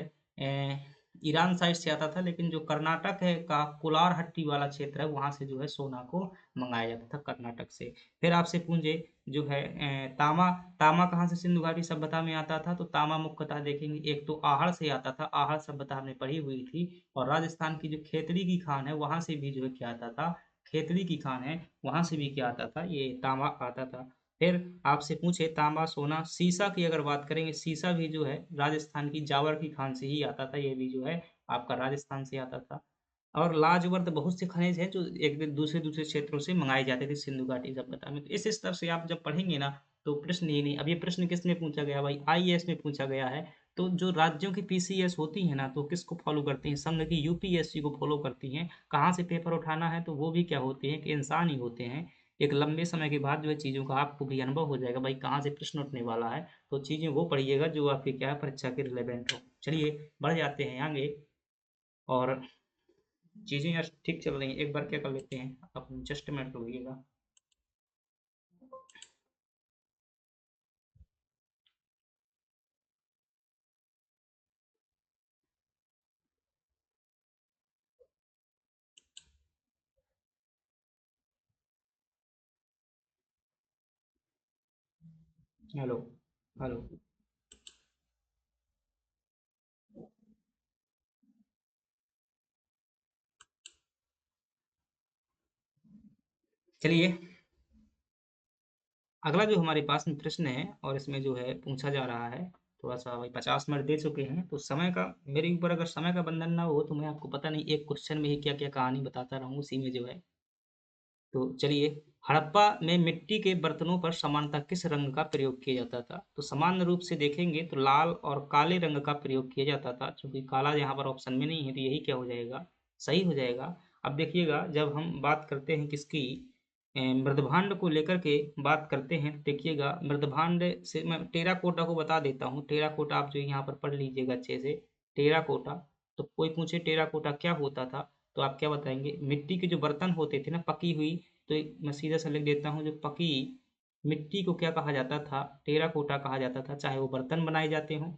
ईरान साइड से आता था, लेकिन जो कर्नाटक है का कोलार-हट्टी वाला क्षेत्र है, वहाँ से जो है सोना को मँगाया जाता था कर्नाटक से। फिर आपसे पूछे जो है तामा, तामा कहाँ से सिंधु घाटी सभ्यता में आता था? तो तामा मुख्यतः देखेंगे एक तो आहड़ से आता था, आहड़ सभ्यता हमने पढ़ी हुई थी, और राजस्थान की जो खेतड़ी की खान है, वहाँ से भी जो है क्या आता था? खेतड़ी की खान है, वहाँ से भी क्या आता था? ये तांबा आता था। फिर आपसे पूछे तांबा, सोना, सीसा की अगर बात करेंगे, सीसा भी जो है राजस्थान की जावर की खान से ही आता था, ये भी जो है आपका राजस्थान से आता था। और लाजवर्द बहुत से खनिज हैं जो एक दिन दूसरे-दूसरे क्षेत्रों से मँगाए जाते थे सिंधु घाटी सभ्यता में। तो इस स्तर से आप जब पढ़ेंगे ना, तो प्रश्न ही नहीं, अब ये प्रश्न किसमें पूछा गया भाई? आईएएस में पूछा गया है। तो जो राज्यों की पीसीएस होती हैं ना, तो किसको फ़ॉलो करती हैं? संघ की यूपीएससी को फ़ॉलो करती हैं। कहाँ से पेपर उठाना है, तो वो भी क्या होते हैं कि इंसान ही होते हैं। एक लंबे समय के बाद जो है चीज़ों का आपको भी अनुभव हो जाएगा भाई कहाँ से प्रश्न उठने वाला है। तो चीज़ें वो पढ़िएगा जो आपकी क्या है परीक्षा के रिलेवेंट हो। चलिए बढ़ जाते हैं आगे, और चीज़ें यार ठीक चल रही हैं। एक बार क्या कर लेते हैं, आप जस्ट मिनट रुकिएगा। Hello, hello. चलिए, अगला जो हमारे पास में प्रश्न है और इसमें जो है पूछा जा रहा है, थोड़ा-सा भाई 50 मिनट दे चुके हैं, तो समय का मेरे ऊपर अगर समय का बंधन ना हो, तो मैं आपको पता नहीं एक क्वेश्चन में ही क्या-क्या कहानी बताता रहूँ, उसी में जो है। तो चलिए, हड़प्पा में मिट्टी के बर्तनों पर सामान्यतः किस रंग का प्रयोग किया जाता था? तो सामान्य रूप से देखेंगे तो लाल और काले रंग का प्रयोग किया जाता था, चूँकि काला यहाँ पर ऑप्शन में नहीं है, तो यही क्या हो जाएगा? सही हो जाएगा। अब देखिएगा, जब हम बात करते हैं किसकी मृदभांड को लेकर के बात करते हैं, तो देखिएगा मृदभांड से मैं टेराकोटा को बता देता हूँ। टेराकोटा आप जो यहाँ पर पढ़ लीजिएगा अच्छे से, टेराकोटा। तो कोई पूछे टेराकोटा क्या होता था? तो आप क्या बताएँगे? मिट्टी के जो बर्तन होते थे ना, पकी हुई, तो मैं सीधा-सा लिख देता हूँ, जो पकी मिट्टी को क्या कहा जाता था? टेराकोटा कहा जाता था, चाहे वो बर्तन बनाए जाते हों।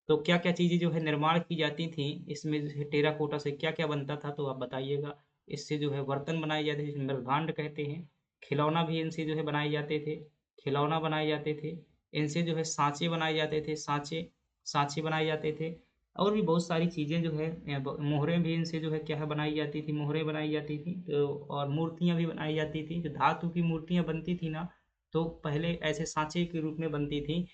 तो क्या-क्या चीज़ें जो है निर्माण की जाती थीं, इसमें जो है टेराकोटा से क्या-क्या बनता था? तो आप बताइएगा। इससे जो है बर्तन बनाए जाते थे, जिसे मृदभांड कहते हैं। खिलौना भी इनसे जो है बनाए जाते थे, खिलौना बनाए जाते थे। इनसे जो है साँचे बनाए जाते थे, साँचे, साँचे बनाए जाते थे। और भी बहुत सारी चीज़ें जो है ब मोहरें भी इनसे जो है क्या है बनाई जाती थी, मोहरें बनाई जाती थी। तो और मूर्तियाँ भी बनाई जाती थी। जो धातु की मूर्तियाँ बनती थी ना, तो पहले ऐसे साँचे के रूप में बनती थी।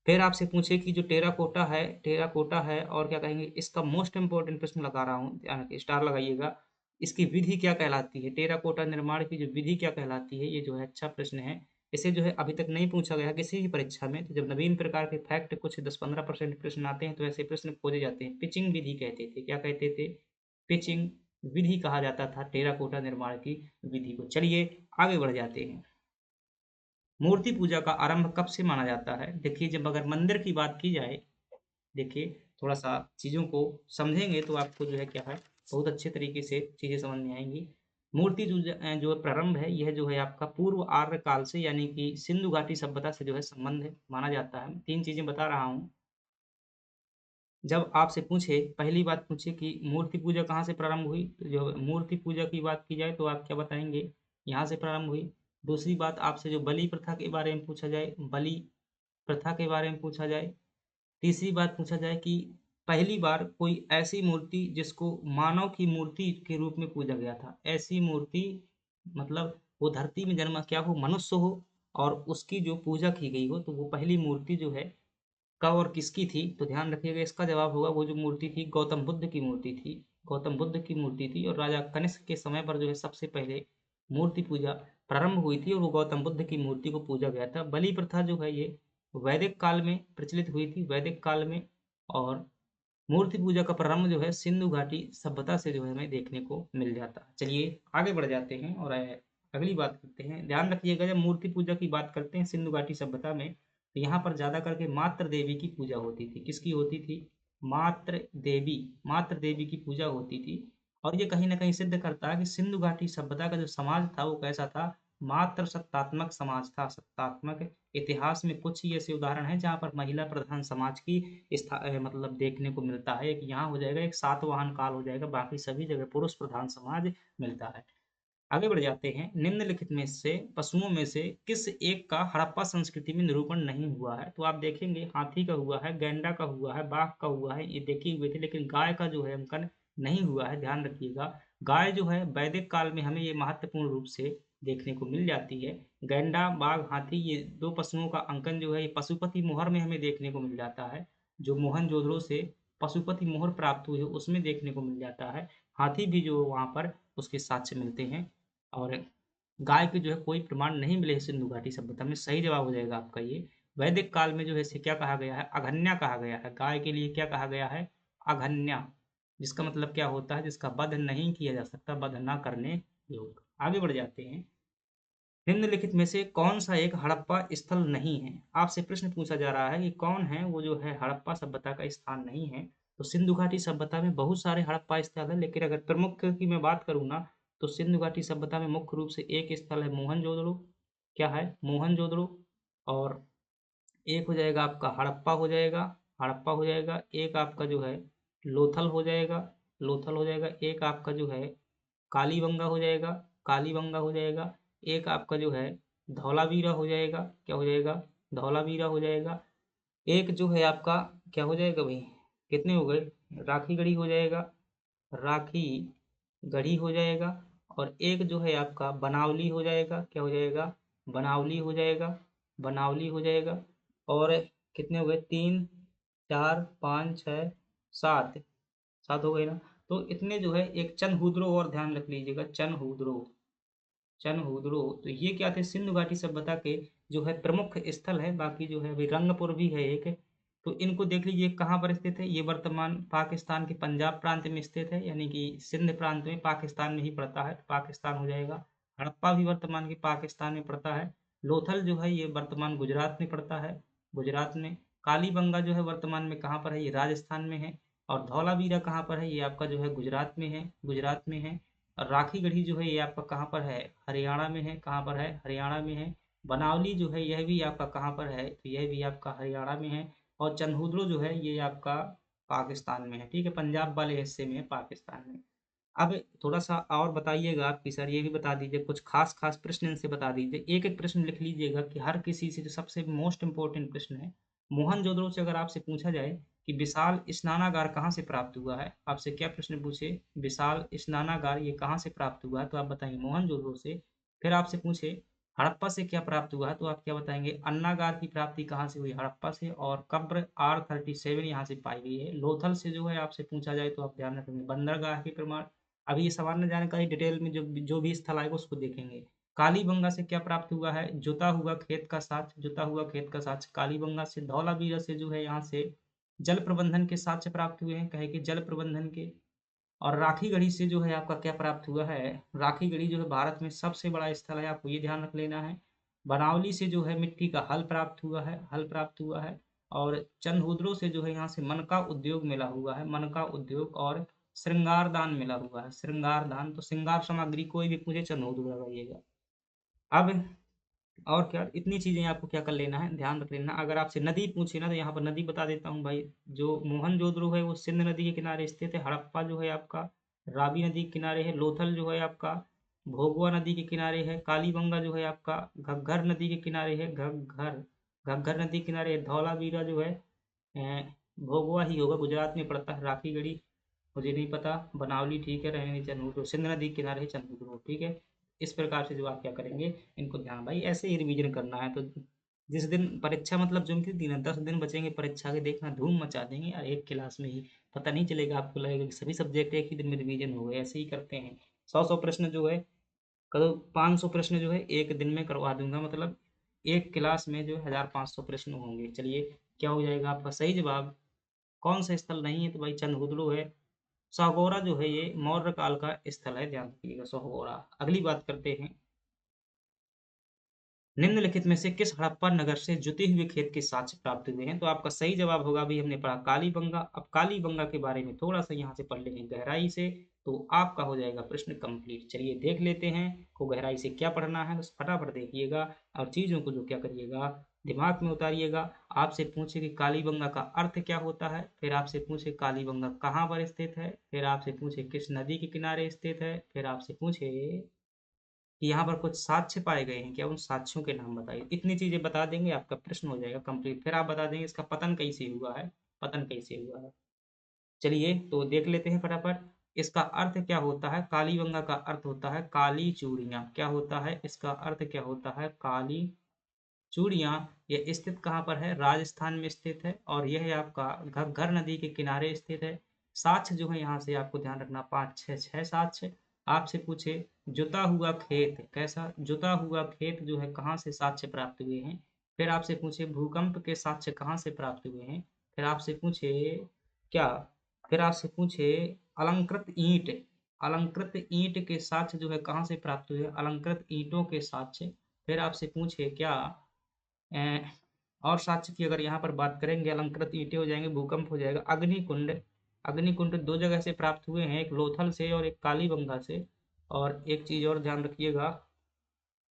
फिर आपसे पूछे कि जो टेराकोटा है और क्या कहेंगे, इसका मोस्ट इम्पोर्टेंट प्रश्न लगा रहा हूँ, ध्यान रखिए, स्टार लगाइएगा। इसकी विधि क्या कहलाती है? टेराकोटा निर्माण की जो विधि क्या कहलाती है? ये जो है अच्छा प्रश्न है। इसे जो है अभी तक नहीं पूछा गया किसी भी परीक्षा में। तो जब नवीन प्रकार के फैक्ट कुछ 10-15% प्रश्न आते हैं, तो ऐसे प्रश्न खोजे जाते हैं। पिचिंग विधि कहते थे। क्या कहते थे? पिचिंग विधि कहा जाता था टेराकोटा निर्माण की विधि को। चलिए आगे बढ़ जाते हैं। मूर्ति पूजा का आरंभ कब से माना जाता है? देखिए, जब अगर मंदिर की बात की जाए, देखिए थोड़ा-सा चीज़ों को समझेंगे तो आपको जो है क्या है, बहुत अच्छे तरीके से चीज़ें समझ में आएँगी। मूर्ति जो प्रारंभ है, यह जो है आपका पूर्व आर्य काल से, यानी कि सिंधु घाटी सभ्यता से जो है संबंध है, माना जाता है। 3 चीज़ें बता रहा हूँ। जब आपसे पूछे, पहली बात पूछे कि मूर्ति पूजा कहाँ से प्रारंभ हुई? तो जो मूर्ति पूजा की बात की जाए तो आप क्या बताएँगे? यहाँ से प्रारंभ हुई। दूसरी बात, आपसे जो बलि प्रथा के बारे में पूछा जाए, बलि प्रथा के बारे में पूछा जाए। तीसरी बात पूछा जाए कि पहली बार कोई ऐसी मूर्ति जिसको मानव की मूर्ति के रूप में पूजा गया था। ऐसी मूर्ति मतलब वो धरती में जन्मा, क्या वो मनुष्य हो और उसकी जो पूजा की गई हो, तो वो पहली मूर्ति जो है कब और किसकी थी? तो ध्यान रखिएगा, इसका जवाब होगा वो जो मूर्ति थी गौतम बुद्ध की मूर्ति थी। गौतम बुद्ध की मूर्ति थी, और राजा कनिष्क के समय पर जो है सबसे पहले मूर्ति पूजा प्रारंभ हुई थी, और वो गौतम बुद्ध की मूर्ति को पूजा गया था। बलि प्रथा जो है ये वैदिक काल में प्रचलित हुई थी, वैदिक काल में। और मूर्ति पूजा का प्रारंभ जो है सिंधु घाटी सभ्यता से जो है हमें देखने को मिल जाता है। चलिए आगे बढ़ जाते हैं और अगली बात करते हैं। ध्यान रखिएगा, जब मूर्ति पूजा की बात करते हैं सिंधु घाटी सभ्यता में, तो यहाँ पर ज़्यादा करके मात्र देवी की पूजा होती थी। किसकी होती थी? मात्र देवी, मात्र देवी की पूजा होती थी। और ये कहीं न कहीं सिद्ध करता है कि सिंधु घाटी सभ्यता का जो समाज था वो कैसा था? मात्र सत्तात्मक समाज था। सत्तात्मक इतिहास में कुछ ही ऐसे उदाहरण हैं जहाँ पर महिला प्रधान समाज की मतलब देखने को मिलता है। एक यहाँ हो जाएगा, एक सातवाहन काल हो जाएगा, बाकी सभी जगह पुरुष प्रधान समाज मिलता है। आगे बढ़ जाते हैं। निम्नलिखित में से पशुओं में से किस एक का हड़प्पा संस्कृति में निरूपण नहीं हुआ है? तो आप देखेंगे हाथी का हुआ है, गैंडा का हुआ है, बाघ का हुआ है, ये देखे हुए थे, लेकिन गाय का जो है अंकन नहीं हुआ है। ध्यान रखिएगा, गाय जो है वैदिक काल में हमें ये महत्वपूर्ण रूप से देखने को मिल जाती है। गैंडा, बाघ, हाथी, ये 2 पशुओं का अंकन जो है ये पशुपति मोहर में हमें देखने को मिल जाता है। जो मोहनजोदड़ो से पशुपति मोहर प्राप्त हुई है उसमें देखने को मिल जाता है। हाथी भी जो वहाँ पर उसके साक्ष्य मिलते हैं। और गाय के जो है कोई प्रमाण नहीं मिले हैं सिंधु घाटी सभ्यता में। सही जवाब हो जाएगा आपका ये। वैदिक काल में जो है इसे क्या कहा गया है? अघन्या कहा गया है। गाय के लिए क्या कहा गया है? अघन्या, जिसका मतलब क्या होता है? जिसका वध नहीं किया जा सकता, वध ना करने योग्य। आगे बढ़ जाते हैं। निम्नलिखित में से कौन सा एक हड़प्पा स्थल नहीं है? आपसे प्रश्न पूछा जा रहा है कि कौन है वो जो है हड़प्पा सभ्यता का स्थान नहीं है। तो सिंधु घाटी सभ्यता में बहुत सारे हड़प्पा स्थल है, लेकिन अगर प्रमुख की मैं बात करूँ ना, तो सिंधु घाटी सभ्यता में मुख्य रूप से एक स्थल है मोहनजोदड़ो। क्या है? मोहनजोदड़ो। और एक हो जाएगा आपका हड़प्पा हो जाएगा, हड़प्पा हो जाएगा। एक आपका जो है लोथल हो जाएगा, लोथल हो जाएगा। एक आपका जो है कालीबंगा हो जाएगा, कालीबंगा हो जाएगा। एक आपका जो है धौलावीरा हो जाएगा। क्या हो जाएगा? धौलावीरा हो जाएगा। एक जो है आपका क्या हो जाएगा भाई? कितने हो गए? राखी गढ़ी हो जाएगा, राखी गढ़ी हो जाएगा। और एक जो है आपका बनावली हो जाएगा। क्या हो जाएगा? बनावली हो जाएगा, बनावली हो जाएगा। और कितने हो गए? 3, 4, 5, 6, 7, 7 हो गए ना। तो इतने जो है एक चनहूदरो, और ध्यान रख लीजिएगा, चनहूदरो, चनहूदरो। तो ये क्या थे? सिंधु घाटी सभ्यता के जो है प्रमुख स्थल है। बाकी जो है अभी रंगपुर भी है एक। तो इनको देख लीजिए कहाँ पर स्थित है। ये वर्तमान पाकिस्तान के पंजाब प्रांत में स्थित है, यानी कि सिंध प्रांत में, पाकिस्तान में ही पड़ता है, पाकिस्तान हो जाएगा। हड़प्पा भी वर्तमान के पाकिस्तान में पड़ता है। लोथल जो है ये वर्तमान गुजरात में पड़ता है, गुजरात में। कालीबंगा जो है वर्तमान में कहाँ पर है? ये राजस्थान में है। और धौलावीरा कहाँ पर है? ये आपका जो है गुजरात में है, गुजरात में है। और राखी गढ़ी जो है ये आपका कहाँ पर है? हरियाणा में है। कहाँ पर है? हरियाणा में है। बनावली जो है यह भी आपका कहाँ पर है? तो यह भी आपका हरियाणा में है। और चंदहुदरो जो है ये आपका पाकिस्तान में है। ठीक है, पंजाब वाले हिस्से में है, पाकिस्तान में। अब थोड़ा सा और बताइएगा आप कि सर ये भी बता दीजिए, कुछ खास खास प्रश्न इनसे बता दीजिए। एक एक प्रश्न लिख लीजिएगा कि हर किसी से जो सबसे मोस्ट इंपॉर्टेंट प्रश्न है। मोहनजोदड़ो से अगर आपसे पूछा जाए कि विशाल स्नानागार कहाँ से प्राप्त हुआ है, आपसे क्या प्रश्न पूछे? विशाल स्नानागार ये कहाँ से प्राप्त हुआ है, तो आप बताएंगे मोहनजोदड़ो से। फिर आपसे पूछे हड़प्पा से क्या प्राप्त हुआ है, तो आप क्या बताएंगे? अन्नागार की प्राप्ति कहाँ से हुई? हड़प्पा से। और कब्र R37 यहाँ से पाई गई है। लोथल से जो है आपसे पूछा जाए तो आप ध्यान रखेंगे बंदरगाह के प्रमाण। अभी ये सामान्य जानकारी डिटेल में जो जो भी स्थल आएगा उसको देखेंगे। कालीबंगा से क्या प्राप्त हुआ है? जुता हुआ खेत का साक्ष्य, जुता हुआ खेत का साक्ष्य कालीबंगा से। धौलावीरा से जो है यहाँ से जल प्रबंधन के साक्ष्य प्राप्त हुए हैं, कहे कि जल प्रबंधन के। और राखी गढ़ी से जो है आपका क्या प्राप्त हुआ है? राखी गढ़ी जो है भारत में सबसे बड़ा स्थल है, आपको ये ध्यान रख लेना है। बनावली से जो है मिट्टी का हल प्राप्त हुआ है, हल प्राप्त हुआ है। और चंदहुदरो से जो है यहाँ से मन का उद्योग मिला हुआ है, मन का उद्योग। और श्रृंगार दान मिला हुआ है, श्रृंगार दान। तो श्रृंगार सामग्री कोई भी पूछे चंदहुदरो लगाइएगा। अब और क्या, इतनी चीजें आपको क्या कर लेना है, ध्यान रख लेना। अगर आपसे नदी पूछे ना, तो यहाँ पर नदी बता देता हूँ भाई। जो मोहनजोदड़ो है वो सिंध नदी के किनारे स्थित है। हड़प्पा जो है आपका रावी नदी के किनारे है। लोथल जो है आपका भोगवा नदी के किनारे है। कालीबंगा जो है आपका घग्घर नदी के किनारे है, घग्घर, घग्घर नदी के किनारे है। धौलावीरा जो है भोगवा ही होगा, गुजरात में पड़ता है। राखी गढ़ी मुझे नहीं पता। बनावली ठीक है, रहने चंदुद्रो, सिंध नदी के किनारे है चंदुद्रो। ठीक है, इस प्रकार से जो आप क्या करेंगे इनको ध्यान, भाई ऐसे ही रिवीजन करना है। तो जिस दिन परीक्षा मतलब जिनके दिन 10 दिन बचेंगे परीक्षा के, देखना धूम मचा देंगे और एक क्लास में ही पता नहीं चलेगा, आपको लगेगा कि सभी सब्जेक्ट एक ही दिन में रिवीजन हो गए। ऐसे ही करते हैं। 100 प्रश्न जो है करो, 500 प्रश्न जो है एक दिन में करवा दूंगा, मतलब एक क्लास में जो है 1500 प्रश्न होंगे। चलिए, क्या हो जाएगा आपका सही जवाब? कौन सा स्थल नहीं है? तो भाई चंदहुदड़ो है। सागौरा जो है ये मौर्य काल का स्थल है, ध्यान रखिएगा, सागौरा। अगली बात करते हैं। निम्नलिखित में से किस हड़प्पा नगर से जुते हुए खेत के साक्ष्य प्राप्त हुए हैं? तो आपका सही जवाब होगा, अभी हमने पढ़ा कालीबंगा। अब कालीबंगा के बारे में थोड़ा-सा यहाँ से पढ़ लेंगे गहराई से, तो आपका हो जाएगा प्रश्न कंप्लीट। चलिए देख लेते हैं को गहराई से क्या पढ़ना है, बस फटाफट देखिएगा और चीज़ों को जो क्या करिएगा, दिमाग में उतारिएगा। आपसे पूछे कि कालीबंगा का अर्थ क्या होता है, फिर आपसे पूछे कालीबंगा कहाँ पर स्थित है, फिर आपसे पूछे किस नदी के किनारे स्थित है, फिर आपसे पूछे कि यहाँ पर कुछ साक्ष्य पाए गए हैं क्या, उन साक्ष्यों के नाम बताइए। इतनी चीज़ें बता देंगे, आपका प्रश्न हो जाएगा कंप्लीट। फिर आप बता देंगे इसका पतन कैसे हुआ है, पतन कैसे हुआ है। चलिए तो देख लेते हैं फटाफट। इसका अर्थ क्या होता है? कालीबंगा का अर्थ होता है काली चूड़ियाँ। क्या होता है? इसका अर्थ क्या होता है? काली चूड़ियाँ। ये स्थित कहाँ पर है? राजस्थान में स्थित है और यह है आपका घग्गर नदी के किनारे स्थित है। साक्ष्य जो है यहाँ से आपको ध्यान रखना 5 6 साक्ष्य। आपसे पूछे जुता हुआ खेत कैसा? जुता हुआ खेत जो है कहाँ से साक्ष्य प्राप्त हुए हैं? फिर आपसे पूछे भूकंप के साक्ष्य कहाँ से प्राप्त हुए हैं? फिर आपसे पूछे क्या? फिर आपसे पूछे अलंकृत ईंट, अलंकृत ईंट के साक्ष्य जो है कहाँ से प्राप्त हुए? अलंकृत ईंटों के साक्ष्य। फिर आपसे पूछे क्या अ, और साक्ष्य की अगर यहाँ पर बात करेंगे, अलंकृत ईंटें हो जाएंगे, भूकंप हो जाएगा, अग्निकुंड। अग्निकुंड 2 जगह से प्राप्त हुए हैं, एक लोथल से और एक कालीबंगा से। और एक चीज़ और ध्यान रखिएगा,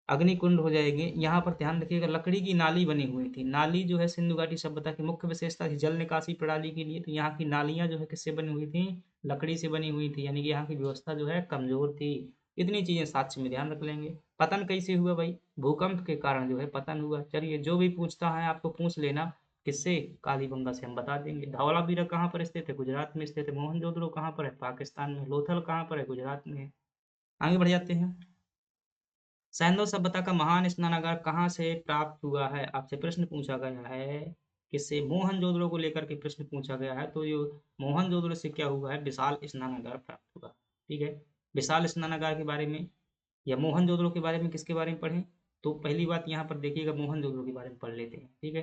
अग्निकुंड हो जाएगी, यहाँ पर ध्यान रखिएगा लकड़ी की नाली बनी हुई थी। नाली जो है सिंधु घाटी सभ्यता की मुख्य विशेषता थी जल निकासी प्रणाली के लिए, तो यहाँ की नालियाँ जो है किससे बनी हुई थी? लकड़ी से बनी हुई थी, यानी कि यहाँ की व्यवस्था जो है कमजोर थी। इतनी चीजें साक्ष्य में ध्यान रख लेंगे। पतन कैसे हुआ भाई? भूकंप के कारण जो है पतन हुआ। चलिए जो भी पूछता है आपको पूछ लेना, किससे? कालीबंगा से हम बता देंगे। धौलावीरा कहाँ पर स्थित है? गुजरात में स्थित है। मोहनजोदड़ो कहाँ पर है? पाकिस्तान में। लोथल कहाँ पर है? गुजरात में है। आगे बढ़ जाते हैं। सैंडो सभ्यता का महान स्नानागार कहाँ से प्राप्त हुआ है? आपसे प्रश्न पूछा गया है। किससे? मोहनजोदड़ो को लेकर के प्रश्न पूछा गया है, तो ये मोहनजोदड़ो से क्या हुआ है? विशाल स्नानागार प्राप्त हुआ। ठीक है, विशाल स्नानागार के बारे में या मोहनजोदड़ो के बारे में किसके बारे में पढ़ें? तो पहली बात यहाँ पर देखिएगा, मोहनजोदड़ो के बारे में पढ़ लेते हैं। ठीक है,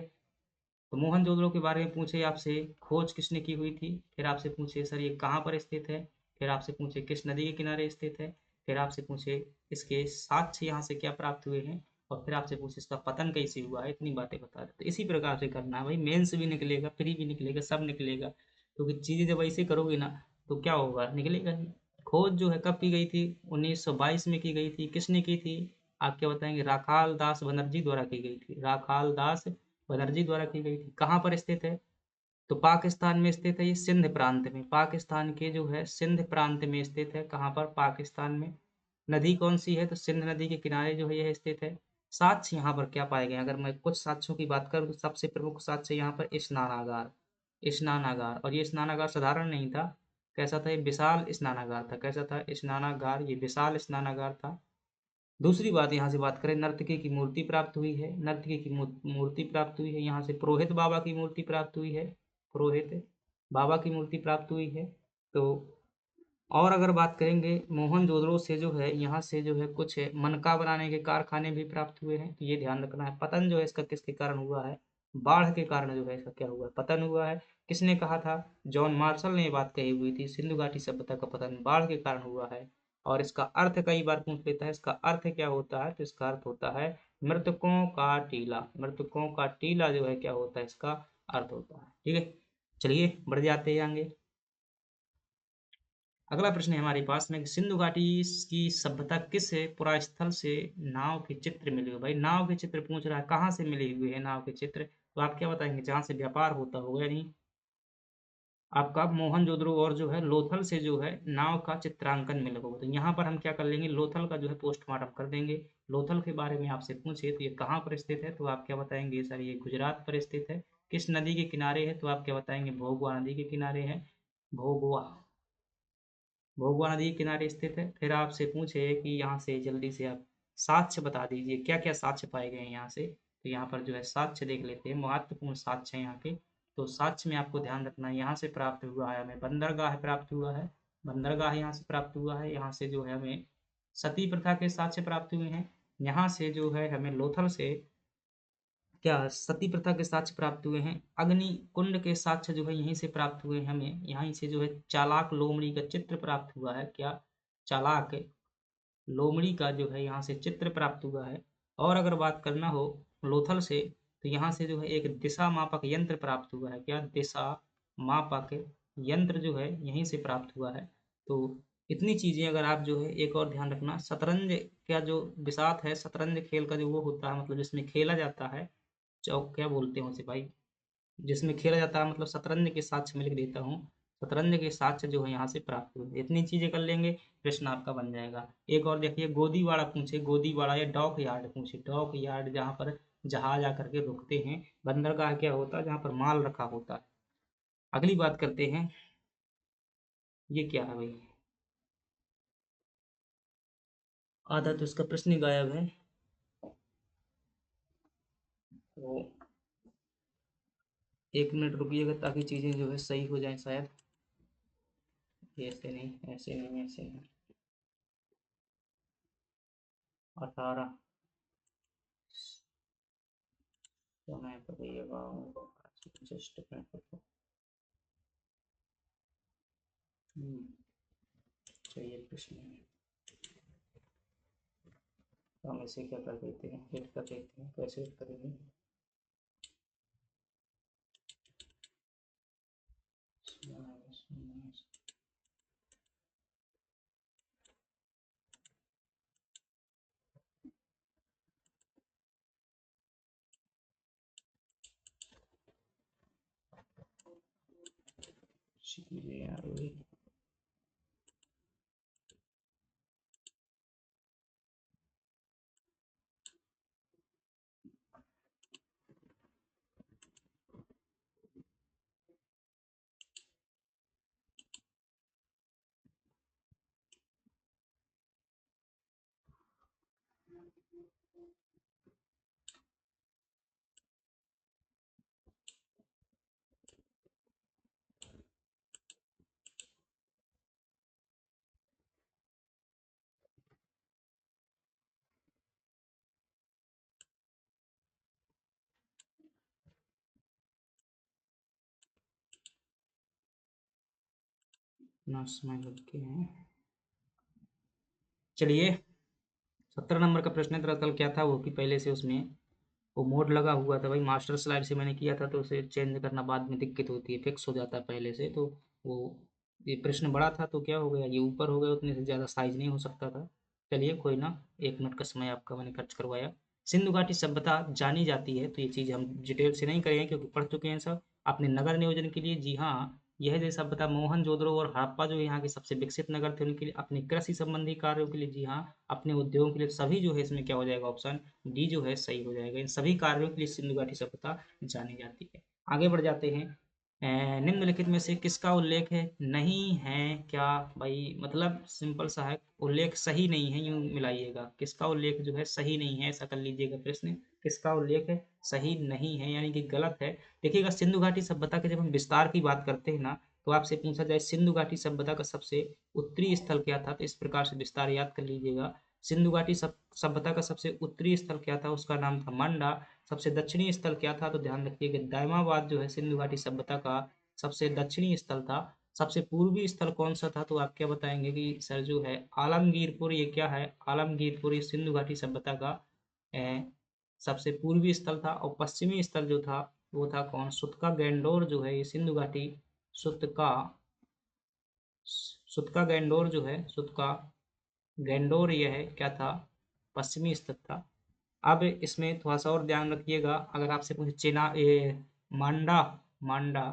तो मोहनजोदड़ो के बारे में पूछे आपसे खोज किसने की हुई थी, फिर आपसे पूछे सर ये कहाँ पर स्थित है, फिर आपसे पूछे किस नदी के किनारे स्थित है, फिर आपसे पूछे इसके साक्ष्य यहाँ से क्या प्राप्त हुए हैं, और फिर आपसे पूछे इसका पतन कैसे हुआ है। इतनी बातें बता रहे, तो इसी प्रकार से करना है भाई। मेंस भी निकलेगा, प्री भी निकलेगा, सब निकलेगा, क्योंकि चीज़ें जब ऐसे करोगे ना तो क्या होगा, निकलेगा ही। खोज जो है कब की गई थी? 1922 में की गई थी। किसने की थी? आप क्या बताएंगे? राखाल दास बनर्जी द्वारा की गई थी। राखाल दास बनर्जी द्वारा की गई थी। कहाँ पर स्थित है? तो पाकिस्तान में स्थित है, ये सिंध प्रांत में, पाकिस्तान के जो है सिंध प्रांत में स्थित है। कहाँ पर? पाकिस्तान में। नदी कौन सी है? तो सिंध नदी के किनारे जो है यह स्थित है। साक्ष्य यहाँ पर क्या पाए गए? अगर मैं कुछ साक्ष्यों की बात करूँ तो सबसे प्रमुख साक्ष्य यहाँ पर स्नानागार, स्नानागार। और ये स्नानागार साधारण नहीं था, कैसा था? ये विशाल स्नानागार था। कैसा था? स्नानागार, ये विशाल स्नानागार था। दूसरी बात यहाँ से बात करें, नर्तकी की मूर्ति प्राप्त हुई है। नर्तकी की मूर्ति प्राप्त हुई है। यहाँ से पुरोहित बाबा की मूर्ति प्राप्त हुई है। पुरोहित बाबा की मूर्ति प्राप्त हुई है। तो और अगर बात करेंगे मोहनजोदड़ो से जो है, यहाँ से जो है कुछ मनका बनाने के कारखाने भी प्राप्त हुए हैं, तो ये ध्यान रखना है। पतन जो है इसका किसके कारण हुआ है? बाढ़ के कारण जो है इसका क्या हुआ है? पतन हुआ है। किसने कहा था? जॉन मार्शल ने ये बात कही हुई थी, सिंधु घाटी सभ्यता का पतन बाढ़ के कारण हुआ है। और इसका अर्थ कई बार पूछ लेता है, इसका अर्थ क्या होता है? तो इसका अर्थ होता है मृतकों का टीला। मृतकों का टीला जो है क्या होता है? इसका अर्थ होता है। ठीक है, चलिए बढ़ जाते हैं आगे। अगला प्रश्न है हमारे पास में, सिंधु घाटी की सभ्यता किस पुरास्थल से नाव के चित्र मिले हुए? भाई नाव के चित्र पूछ रहा है, कहाँ से मिले हुए हैं नाव के चित्र? तो आप क्या बताएंगे? जहाँ से व्यापार होता होगा, यानी आपका मोहनजोदड़ो और जो है लोथल से जो है नाव का चित्रांकन मिला होगा। तो यहाँ पर हम क्या कर लेंगे, लोथल का जो है पोस्टमार्टम कर देंगे। लोथल के बारे में आपसे पूछे तो ये कहाँ पर स्थित है? तो आप क्या बताएंगे? सर ये गुजरात पर स्थित है। किस नदी के किनारे है? तो आप क्या बताएंगे? भोगवा नदी के किनारे है। भोगवा, भोगवा नदी के किनारे स्थित है। फिर आपसे पूछे कि यहाँ से जल्दी से आप साक्ष्य बता दीजिए, क्या क्या साक्ष्य पाए गए हैं यहाँ से। तो यहाँ पर जो है साक्ष्य देख लेते हैं, महत्वपूर्ण साक्ष्य है यहाँ के। तो साक्ष्य में आपको ध्यान रखना है, यहाँ से प्राप्त हुआ है हमें बंदरगाह प्राप्त हुआ है। बंदरगाह यहाँ से प्राप्त हुआ है। यहाँ से जो है हमें सती प्रथा के साक्ष्य प्राप्त हुए हैं। यहाँ से जो है हमें लोथल से क्या सती प्रथा के साक्ष्य प्राप्त हुए हैं। अग्नि कुंड के साक्ष्य जो है यहीं से प्राप्त हुए हैं हमें। यहीं से जो है चालाक लोमड़ी का चित्र प्राप्त हुआ है। क्या? चालाक लोमड़ी का जो है यहाँ से चित्र प्राप्त हुआ है। और अगर बात करना हो लोथल से, तो यहाँ से जो है एक दिशा मापक यंत्र प्राप्त हुआ है। क्या? दिशा मापक यंत्र जो है यहीं से प्राप्त हुआ है। तो इतनी चीज़ें अगर आप जो है, एक और ध्यान रखना, शतरंज का जो बिसात है, शतरंज खेल का जो वो होता है, मतलब जिसमें खेला जाता है, चौक क्या बोलते हैं उसे भाई, जिसमें खेला जाता है, मतलब शतरंज के साक्ष्य में लिख देता हूँ, शतरंज के साक्ष्य जो है यहाँ से प्राप्त हुए। इतनी चीजें कर लेंगे, प्रश्न आपका बन जाएगा। एक और देखिए, गोदीवाड़ा पूछे, गोदीवाड़ा या डॉक यार्ड पूछे, डॉक यार्ड जहाँ पर जहाज आकर के रुकते हैं, बंदरगाह क्या होता है जहाँ पर माल रखा होता है। अगली बात करते हैं, ये क्या है भाई, आधा तो इसका प्रश्न ही गायब है। तो 1 मिनट रुकिएगा ताकि चीजें जो है सही हो जाए शायद। ऐसे नहीं, ऐसे नहीं, ऐसे नहीं। 18 समय पर ये जस्ट चाहिए प्रश्न है। तो हम इसे क्या कर देते हैं, हिट कर देते हैं। कैसे हिट करेंगे? चीजें यार वही। ना समय लग के हैं। चलिए, 17 नंबर का प्रश्न है। दरअसल क्या था वो कि पहले से उसमें वो मोड लगा हुआ था भाई, मास्टर स्लाइड से मैंने किया था, तो उसे चेंज करना बाद में दिक्कत होती है, फिक्स हो जाता है पहले से। तो वो ये प्रश्न बड़ा था तो क्या हो गया, ये ऊपर हो गया, उतने से ज़्यादा साइज नहीं हो सकता था। चलिए कोई ना, 1 मिनट का समय आपका मैंने खर्च करवाया। सिंधु घाटी सभ्यता जानी जाती है, तो ये चीज़ हम डिटेल से नहीं करेंगे क्योंकि पढ़ चुके हैं सब अपने नगर नियोजन के लिए। जी हाँ, यह जो सभ्यता मोहनजोदड़ो और हड़प्पा जो यहाँ के सबसे विकसित नगर थे उनके लिए, अपने कृषि संबंधी कार्यों के लिए, जी हाँ, अपने उद्योगों के लिए, सभी जो है इसमें क्या हो जाएगा, ऑप्शन डी जो है सही हो जाएगा। इन सभी कार्यों के लिए सिंधु घाटी सभ्यता जानी जाती है। आगे बढ़ जाते हैं। निम्नलिखित में से किसका उल्लेख है नहीं है? क्या भाई, मतलब सिंपल सा है, उल्लेख सही नहीं है, यूं मिलाइएगा। किसका उल्लेख जो है सही नहीं है, ऐसा कर लीजिएगा प्रश्न। किसका उल्लेख है सही नहीं है, यानी कि गलत है। देखिएगा, सिंधु घाटी सभ्यता के जब हम विस्तार की बात करते हैं ना, तो आपसे पूछा जाए सिंधु घाटी सभ्यता का सबसे उत्तरी स्थल क्या था, तो इस प्रकार से विस्तार याद कर लीजिएगा। सिंधु घाटी सभ्यता का सबसे उत्तरी स्थल क्या था, उसका नाम था मंडा। सबसे दक्षिणी स्थल क्या था, तो ध्यान रखिएगा दायमाबाद जो है सिंधु घाटी सभ्यता का सबसे दक्षिणी स्थल था। सबसे पूर्वी स्थल कौन सा था, तो आप क्या बताएंगे कि सर जो है आलमगीरपुर। ये क्या है? आलमगीरपुर ये सिंधु घाटी सभ्यता का सबसे पूर्वी स्थल था। और पश्चिमी स्थल जो था वो था कौन? सुतका गैंडोर जो है ये सिंधु घाटी, सुतका सुतका गैंडोर जो है, सुतका गैंडोर यह है क्या था, पश्चिमी स्थल था। अब इसमें थोड़ा सा और ध्यान रखिएगा, अगर आपसे पूछे चेना ये मांडा, मांडा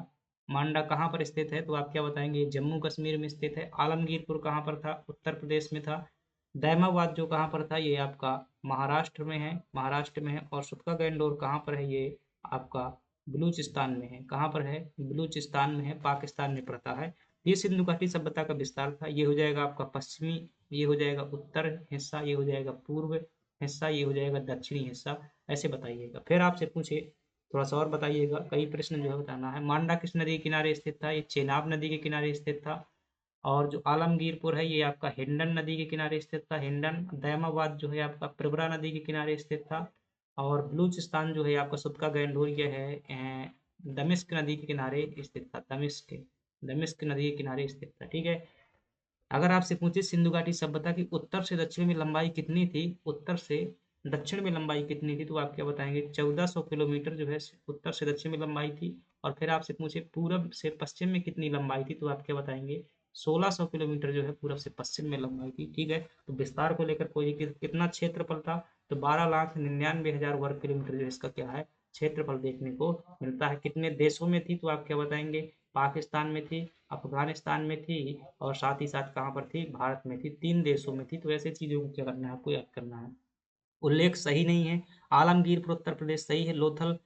मांडा कहाँ पर स्थित है, तो आप क्या बताएंगे? जम्मू कश्मीर में स्थित है। आलमगीरपुर कहाँ पर था? उत्तर प्रदेश में था। दैमाबाद जो कहाँ पर था, ये आपका महाराष्ट्र में है, महाराष्ट्र में है। और सुतका गैंडोर कहाँ पर है? ये आपका बलूचिस्तान में है। कहाँ पर है? बलूचिस्तान में है, पाकिस्तान में पड़ता है। ये सिंधु घाटी सभ्यता का विस्तार था। ये हो जाएगा आपका पश्चिमी, ये हो जाएगा उत्तर हिस्सा, ये हो जाएगा पूर्व हिस्सा, ये हो जाएगा दक्षिणी हिस्सा। ऐसे बताइएगा। फिर आपसे पूछे थोड़ा सा और बताइएगा, कई प्रश्न जो है बताना है। मांडा किस नदी के किनारे स्थित था? ये चेनाब नदी के किनारे स्थित था। और जो आलमगीरपुर है ये आपका हिंडन नदी के किनारे स्थित था, हिंडन। दैमाबाद जो है आपका प्रवरा नदी के किनारे स्थित था। और बलूचिस्तान जो है आपका सुतका गैंडोर ये है दमिश्क नदी के किनारे स्थित था, दमिश्क, दमिश्क नदी के किनारे स्थित था। ठीक है। अगर आपसे पूछे सिंधु घाटी सभ्यता की उत्तर से दक्षिण में लंबाई कितनी थी, उत्तर से दक्षिण में लंबाई कितनी थी, तो आप क्या बताएंगे 1400 किलोमीटर जो है उत्तर से दक्षिण में लंबाई थी। और फिर आपसे पूछे पूरब से पश्चिम में कितनी लंबाई थी, तो आप क्या बताएंगे 1600 किलोमीटर जो है पूरब से पश्चिम में लंबाई थी। ठीक है, तो विस्तार को लेकर कोई कितना क्षेत्रफल था, तो 12,99,000 वर्ग किलोमीटर जो इसका क्या है क्षेत्रफल देखने को मिलता है। कितने देशों में थी, तो आप क्या बताएंगे पाकिस्तान में थी, अफगानिस्तान में थी, और साथ ही साथ कहाँ पर थी, भारत में थी। 3 देशों में थी। तो ऐसे चीज़ों को क्या करना है, आपको याद करना है। उल्लेख सही नहीं है। आलमगीरपुर उत्तर प्रदेश सही है। लोथल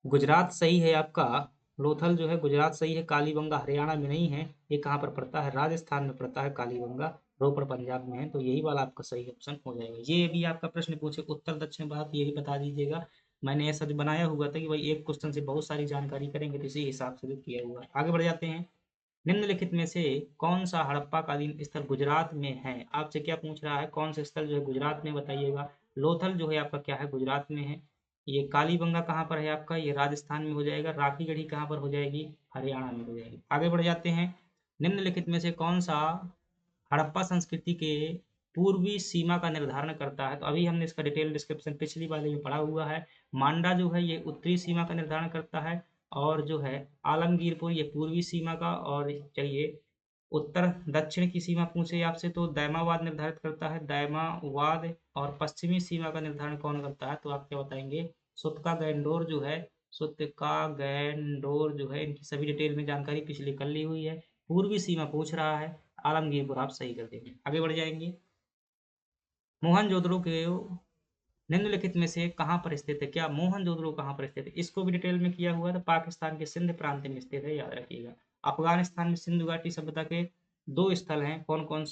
गुजरात सही है आपका। लोथल जो है गुजरात सही है। कालीबंगा हरियाणा में नहीं है। ये कहाँ पर पड़ता है, राजस्थान में पड़ता है कालीबंगा। रोपड़ पंजाब में है। तो यही वाला आपका सही ऑप्शन हो जाएगा। ये भी आपका प्रश्न पूछे उत्तर दक्षिण भारत, यही बता दीजिएगा। मैंने ऐसा जो बनाया हुआ था कि भाई एक क्वेश्चन से बहुत सारी जानकारी करेंगे, तो इसी हिसाब से जो किया हुआ है। आगे बढ़ जाते हैं। निम्नलिखित में से कौन सा हड़प्पा कालीन स्थल गुजरात में है। आपसे क्या पूछ रहा है, कौन सा स्थल जो है गुजरात में, बताइएगा। लोथल जो है आपका क्या है गुजरात में है। ये कालीबंगा कहाँ पर है आपका, ये राजस्थान में हो जाएगा। राखी गढ़ी कहाँ पर हो जाएगी, हरियाणा में हो जाएगी। आगे बढ़ जाते हैं। निम्नलिखित में से कौन सा हड़प्पा संस्कृति के पूर्वी सीमा का निर्धारण करता है, तो अभी हमने इसका डिटेल डिस्क्रिप्शन पिछली वाले में पढ़ा हुआ है। मांडा जो है ये उत्तरी सीमा का निर्धारण करता है, और जो है आलमगीरपुर ये पूर्वी सीमा का, और चलिए उत्तर दक्षिण की सीमा पूछे आपसे तो दैमावाद निर्धारित करता है, दैमावाद। और पश्चिमी सीमा का निर्धारण कौन करता है, तो आप क्या बताएंगे सुतका गैंडोर जो है, सुतका गैंडोर जो है, इनकी सभी डिटेल में जानकारी पिछली कर ली हुई है। पूर्वी सीमा पूछ रहा है, आलमगीरपुर आप सही कर देंगे। आगे बढ़ जाएंगे। मोहनजोदड़ो के निम्नलिखित में से कहाँ पर स्थित है, क्या मोहनजोदड़ो कहाँ पर स्थित है, इसको भी डिटेल में किया हुआ है। तो पाकिस्तान के सिंध प्रांत में स्थित है, याद रखिएगा। अफगानिस्तान में सिंधु घाटी सभ्यता के 2 स्थल हैं, कौन कौन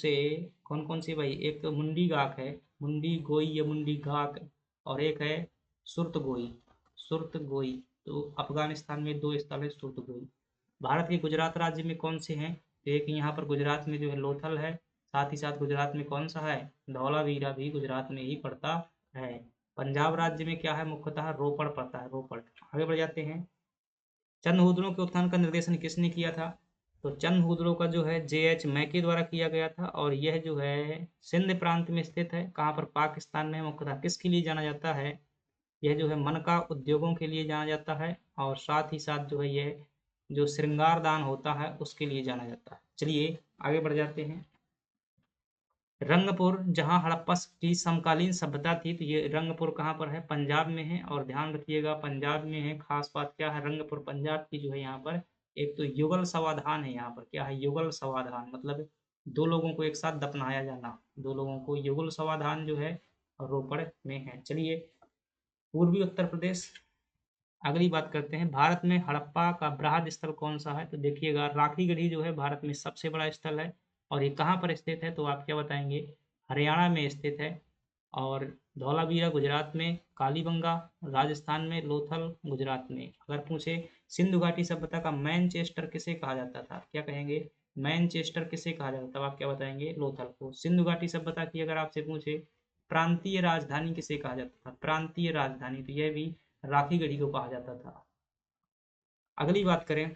से भाई, एक तो मुंडी गाक है, मुंडी गोई या मुंडी गाक, और एक है सुरतगोई, सुरतगोई। तो अफगानिस्तान में 2 स्थल है सुरतगोई। भारत के गुजरात राज्य में कौन से हैं, तो एक यहाँ पर गुजरात में जो है लोथल है, साथ ही साथ गुजरात में कौन सा है, धौलावीरा भी गुजरात में ही पड़ता है। पंजाब राज्य में क्या है, मुख्यतः रोपड़ पड़ता है, रोपड़। आगे बढ़ जाते हैं। चंद हुदरों के उत्थान का निर्देशन किसने किया था, तो चंद हुदरों का जो है J.H. मैके द्वारा किया गया था, और यह जो है सिंध प्रांत में स्थित है। कहाँ पर, पाकिस्तान में। मुख्यतः किसके लिए जाना जाता है, यह जो है मनका उद्योगों के लिए जाना जाता है, और साथ ही साथ जो है यह जो श्रृंगार दान होता है उसके लिए जाना जाता है। चलिए आगे बढ़ जाते हैं। रंगपुर जहाँ हड़प्पा की समकालीन सभ्यता थी, तो ये रंगपुर कहाँ पर है, पंजाब में है। और ध्यान रखिएगा पंजाब में है, खास बात क्या है, रंगपुर पंजाब की जो है यहाँ पर एक तो युगल समाधान है। यहाँ पर क्या है, युगल समाधान, मतलब 2 लोगों को एक साथ दफनाया जाना, 2 लोगों को, युगल समाधान जो है रोपड़ में है। चलिए पूर्वी उत्तर प्रदेश। अगली बात करते हैं, भारत में हड़प्पा का बृहद स्थल कौन सा है, तो देखिएगा राखी गढ़ी जो है भारत में सबसे बड़ा स्थल है। और ये कहाँ पर स्थित है, तो आप क्या बताएंगे हरियाणा में स्थित है। और धौलावीरा गुजरात में, कालीबंगा राजस्थान में, लोथल गुजरात में। अगर पूछे सिंधु घाटी सभ्यता का मैनचेस्टर किसे कहा जाता था, क्या कहेंगे मैनचेस्टर किसे कहा जाता था, तब आप क्या बताएंगे लोथल को। सिंधु घाटी सभ्यता की अगर आपसे पूछे प्रांतीय राजधानी किसे कहा जाता था, प्रांतीय राजधानी, तो यह भी राखी गढ़ी को कहा जाता था। अगली बात करें,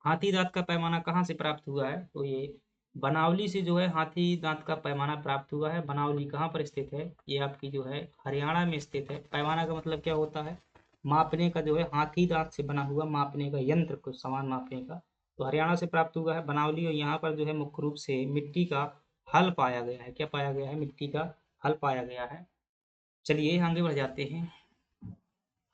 हाथी दांत का पैमाना कहाँ से प्राप्त हुआ है, तो ये बनावली से जो है हाथी दांत का पैमाना प्राप्त हुआ है। बनावली कहाँ पर स्थित है, ये आपकी जो है हरियाणा में स्थित है। पैमाना का मतलब क्या होता है, मापने का, जो है हाथी दांत से बना हुआ मापने का यंत्र को, सामान मापने का। तो हरियाणा से प्राप्त हुआ है बनावली। और यहाँ पर जो है मुख्य रूप से मिट्टी का हल पाया गया है, क्या पाया गया है, मिट्टी का हल पाया गया है। चलिए आगे बढ़ जाते हैं।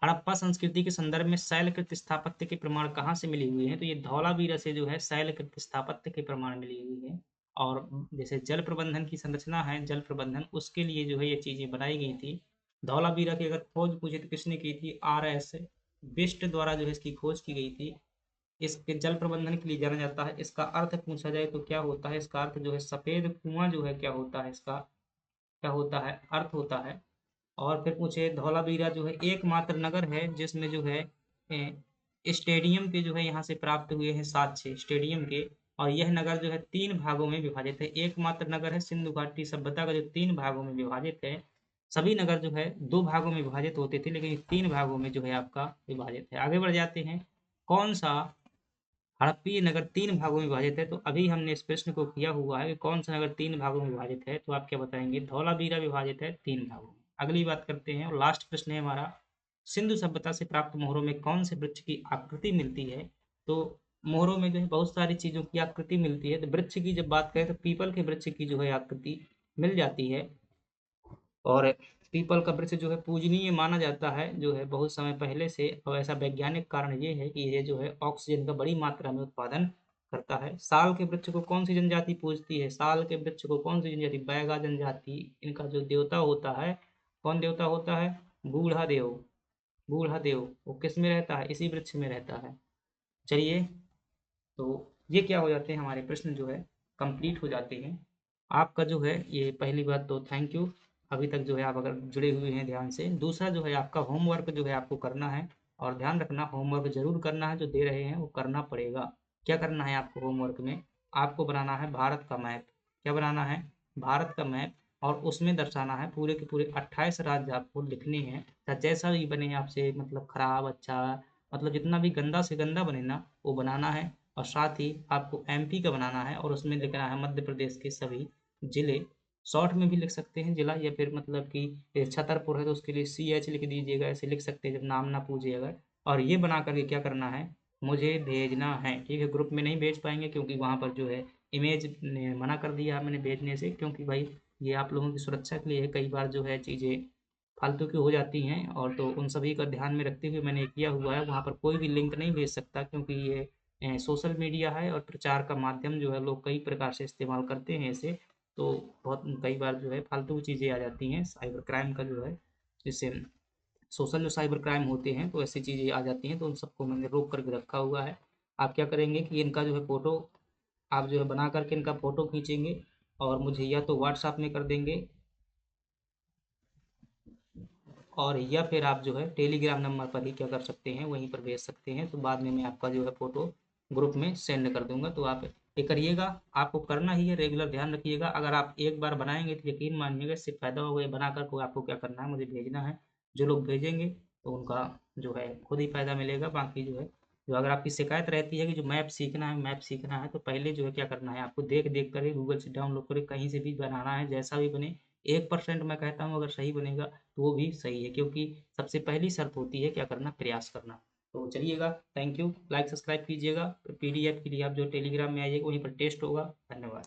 हड़प्पा संस्कृति के संदर्भ में शैलकृत स्थापत्य के प्रमाण कहाँ से मिले हुए हैं, तो ये धौलावीरा से जो है शैलकृत स्थापत्य के प्रमाण मिले हुए हैं। और जैसे जल प्रबंधन की संरचना है, जल प्रबंधन, उसके लिए जो है ये चीजें बनाई गई थी। धौलावीरा की अगर खोज पूछे तो किसने की थी, RS बिष्ट द्वारा जो है इसकी खोज की गई थी। इसके जल प्रबंधन के लिए जाना जाता है। इसका अर्थ पूछा जाए तो क्या होता है, इसका अर्थ जो है सफेद कुआं जो है क्या होता है, इसका क्या होता है, अर्थ होता है। और फिर पूछे धौलावीरा जो है एकमात्र नगर है जिसमें जो है स्टेडियम के जो है यहाँ से प्राप्त हुए हैं साक्ष्य स्टेडियम के। और यह नगर जो है 3 भागों में विभाजित है। एकमात्र नगर है सिंधु घाटी सभ्यता का जो 3 भागों में विभाजित है। सभी नगर जो है 2 भागों में विभाजित होते थे, लेकिन 3 भागों में जो है आपका विभाजित है। आगे बढ़ जाते हैं। कौन सा हड़प्पीय नगर 3 भागों में विभाजित है, तो अभी हमने इस प्रश्न को किया हुआ है कि कौन सा नगर 3 भागों में विभाजित है, तो आप क्या बताएंगे धौलावीरा विभाजित है 3 भागों में। अगली बात करते हैं और लास्ट प्रश्न है हमारा, सिंधु सभ्यता से प्राप्त मोहरों में कौन से वृक्ष की आकृति मिलती है? तो मोहरों में जो है बहुत सारी चीज़ों की आकृति मिलती है, तो वृक्ष की जब बात करें तो पीपल के वृक्ष की जो है आकृति मिल जाती है। और पीपल का वृक्ष जो है पूजनीय माना जाता है जो है बहुत समय पहले से, और ऐसा वैज्ञानिक कारण ये है कि ये जो है ऑक्सीजन का बड़ी मात्रा में उत्पादन करता है। साल के वृक्ष को कौन सी जनजाति पूजती है? साल के वृक्ष को कौन सी जनजाति? बैगा जनजाति। इनका जो देवता होता है, कौन देवता होता है? बूढ़ा देव। बूढ़ा देव वो किस में रहता है? इसी वृक्ष में रहता है। चलिए, तो ये क्या हो जाते हैं, हमारे प्रश्न जो है कंप्लीट हो जाते हैं। आपका जो है ये पहली बात तो थैंक यू, अभी तक जो है आप अगर जुड़े हुए हैं ध्यान से। दूसरा जो है आपका होमवर्क जो है आपको करना है, और ध्यान रखना होमवर्क ज़रूर करना है, जो दे रहे हैं वो करना पड़ेगा। क्या करना है आपको होमवर्क में? आपको बनाना है भारत का मैप। क्या बनाना है? भारत का मैप। और उसमें दर्शाना है पूरे के पूरे 28 राज्य आपको लिखने हैं, चाहे जैसा भी बने आपसे, मतलब खराब, अच्छा, मतलब जितना भी गंदा से गंदा बने ना, वो बनाना है। और साथ ही आपको एमपी का बनाना है, और उसमें लिखना है मध्य प्रदेश के सभी जिले। शॉर्ट में भी लिख सकते हैं जिला, या फिर मतलब कि छतरपुर है तो उसके लिए CH लिख दीजिएगा, ऐसे लिख सकते हैं जब नाम ना पूछे अगर। और ये बना करके क्या करना है, मुझे भेजना है, ठीक है? ग्रुप में नहीं भेज पाएंगे क्योंकि वहाँ पर जो है इमेज ने मना कर दिया मैंने भेजने से, क्योंकि भाई ये आप लोगों की सुरक्षा के लिए है, कई बार जो है चीज़ें फालतू की हो जाती हैं, और तो उन सभी का ध्यान में रखते हुए मैंने किया हुआ है। वहाँ पर कोई भी लिंक नहीं भेज सकता, क्योंकि ये सोशल मीडिया है और प्रचार का माध्यम जो है लोग कई प्रकार से इस्तेमाल करते हैं इसे। तो बहुत कई बार जो है फालतू चीज़ें आ जाती हैं, साइबर क्राइम का जो है, जिससे सोशल जो साइबर क्राइम होते हैं तो ऐसी चीज़ें आ जाती हैं, तो उन सबको मैंने रोक करके रखा हुआ है। आप क्या करेंगे कि इनका जो है फ़ोटो आप जो है बना करके इनका फ़ोटो खींचेंगे, और मुझे या तो व्हाट्सएप में कर देंगे, और या फिर आप जो है टेलीग्राम नंबर पर ही क्या कर सकते हैं, वहीं पर भेज सकते हैं। तो बाद में मैं आपका जो है फ़ोटो ग्रुप में सेंड कर दूंगा, तो आप ये करिएगा। आपको करना ही है, रेगुलर ध्यान रखिएगा। अगर आप एक बार बनाएंगे तो यकीन मानिएगा इससे फ़ायदा होगा। ये बना कर को आपको क्या करना है, मुझे भेजना है। जो लोग भेजेंगे तो उनका जो है खुद ही फ़ायदा मिलेगा। बाकी जो है, जो अगर आपकी शिकायत रहती है कि जो मैप सीखना है, मैप सीखना है, तो पहले जो है क्या करना है, आपको देख देख कर गूगल से डाउनलोड करके कहीं से भी बनाना है, जैसा भी बने 1% मैं कहता हूँ अगर सही बनेगा तो वो भी सही है, क्योंकि सबसे पहली शर्त होती है क्या करना, प्रयास करना। तो चलिएगा, थैंक यू, लाइक सब्सक्राइब कीजिएगा। PDF के लिए आप जो टेलीग्राम में आइएगा वहीं पर टेस्ट होगा। धन्यवाद।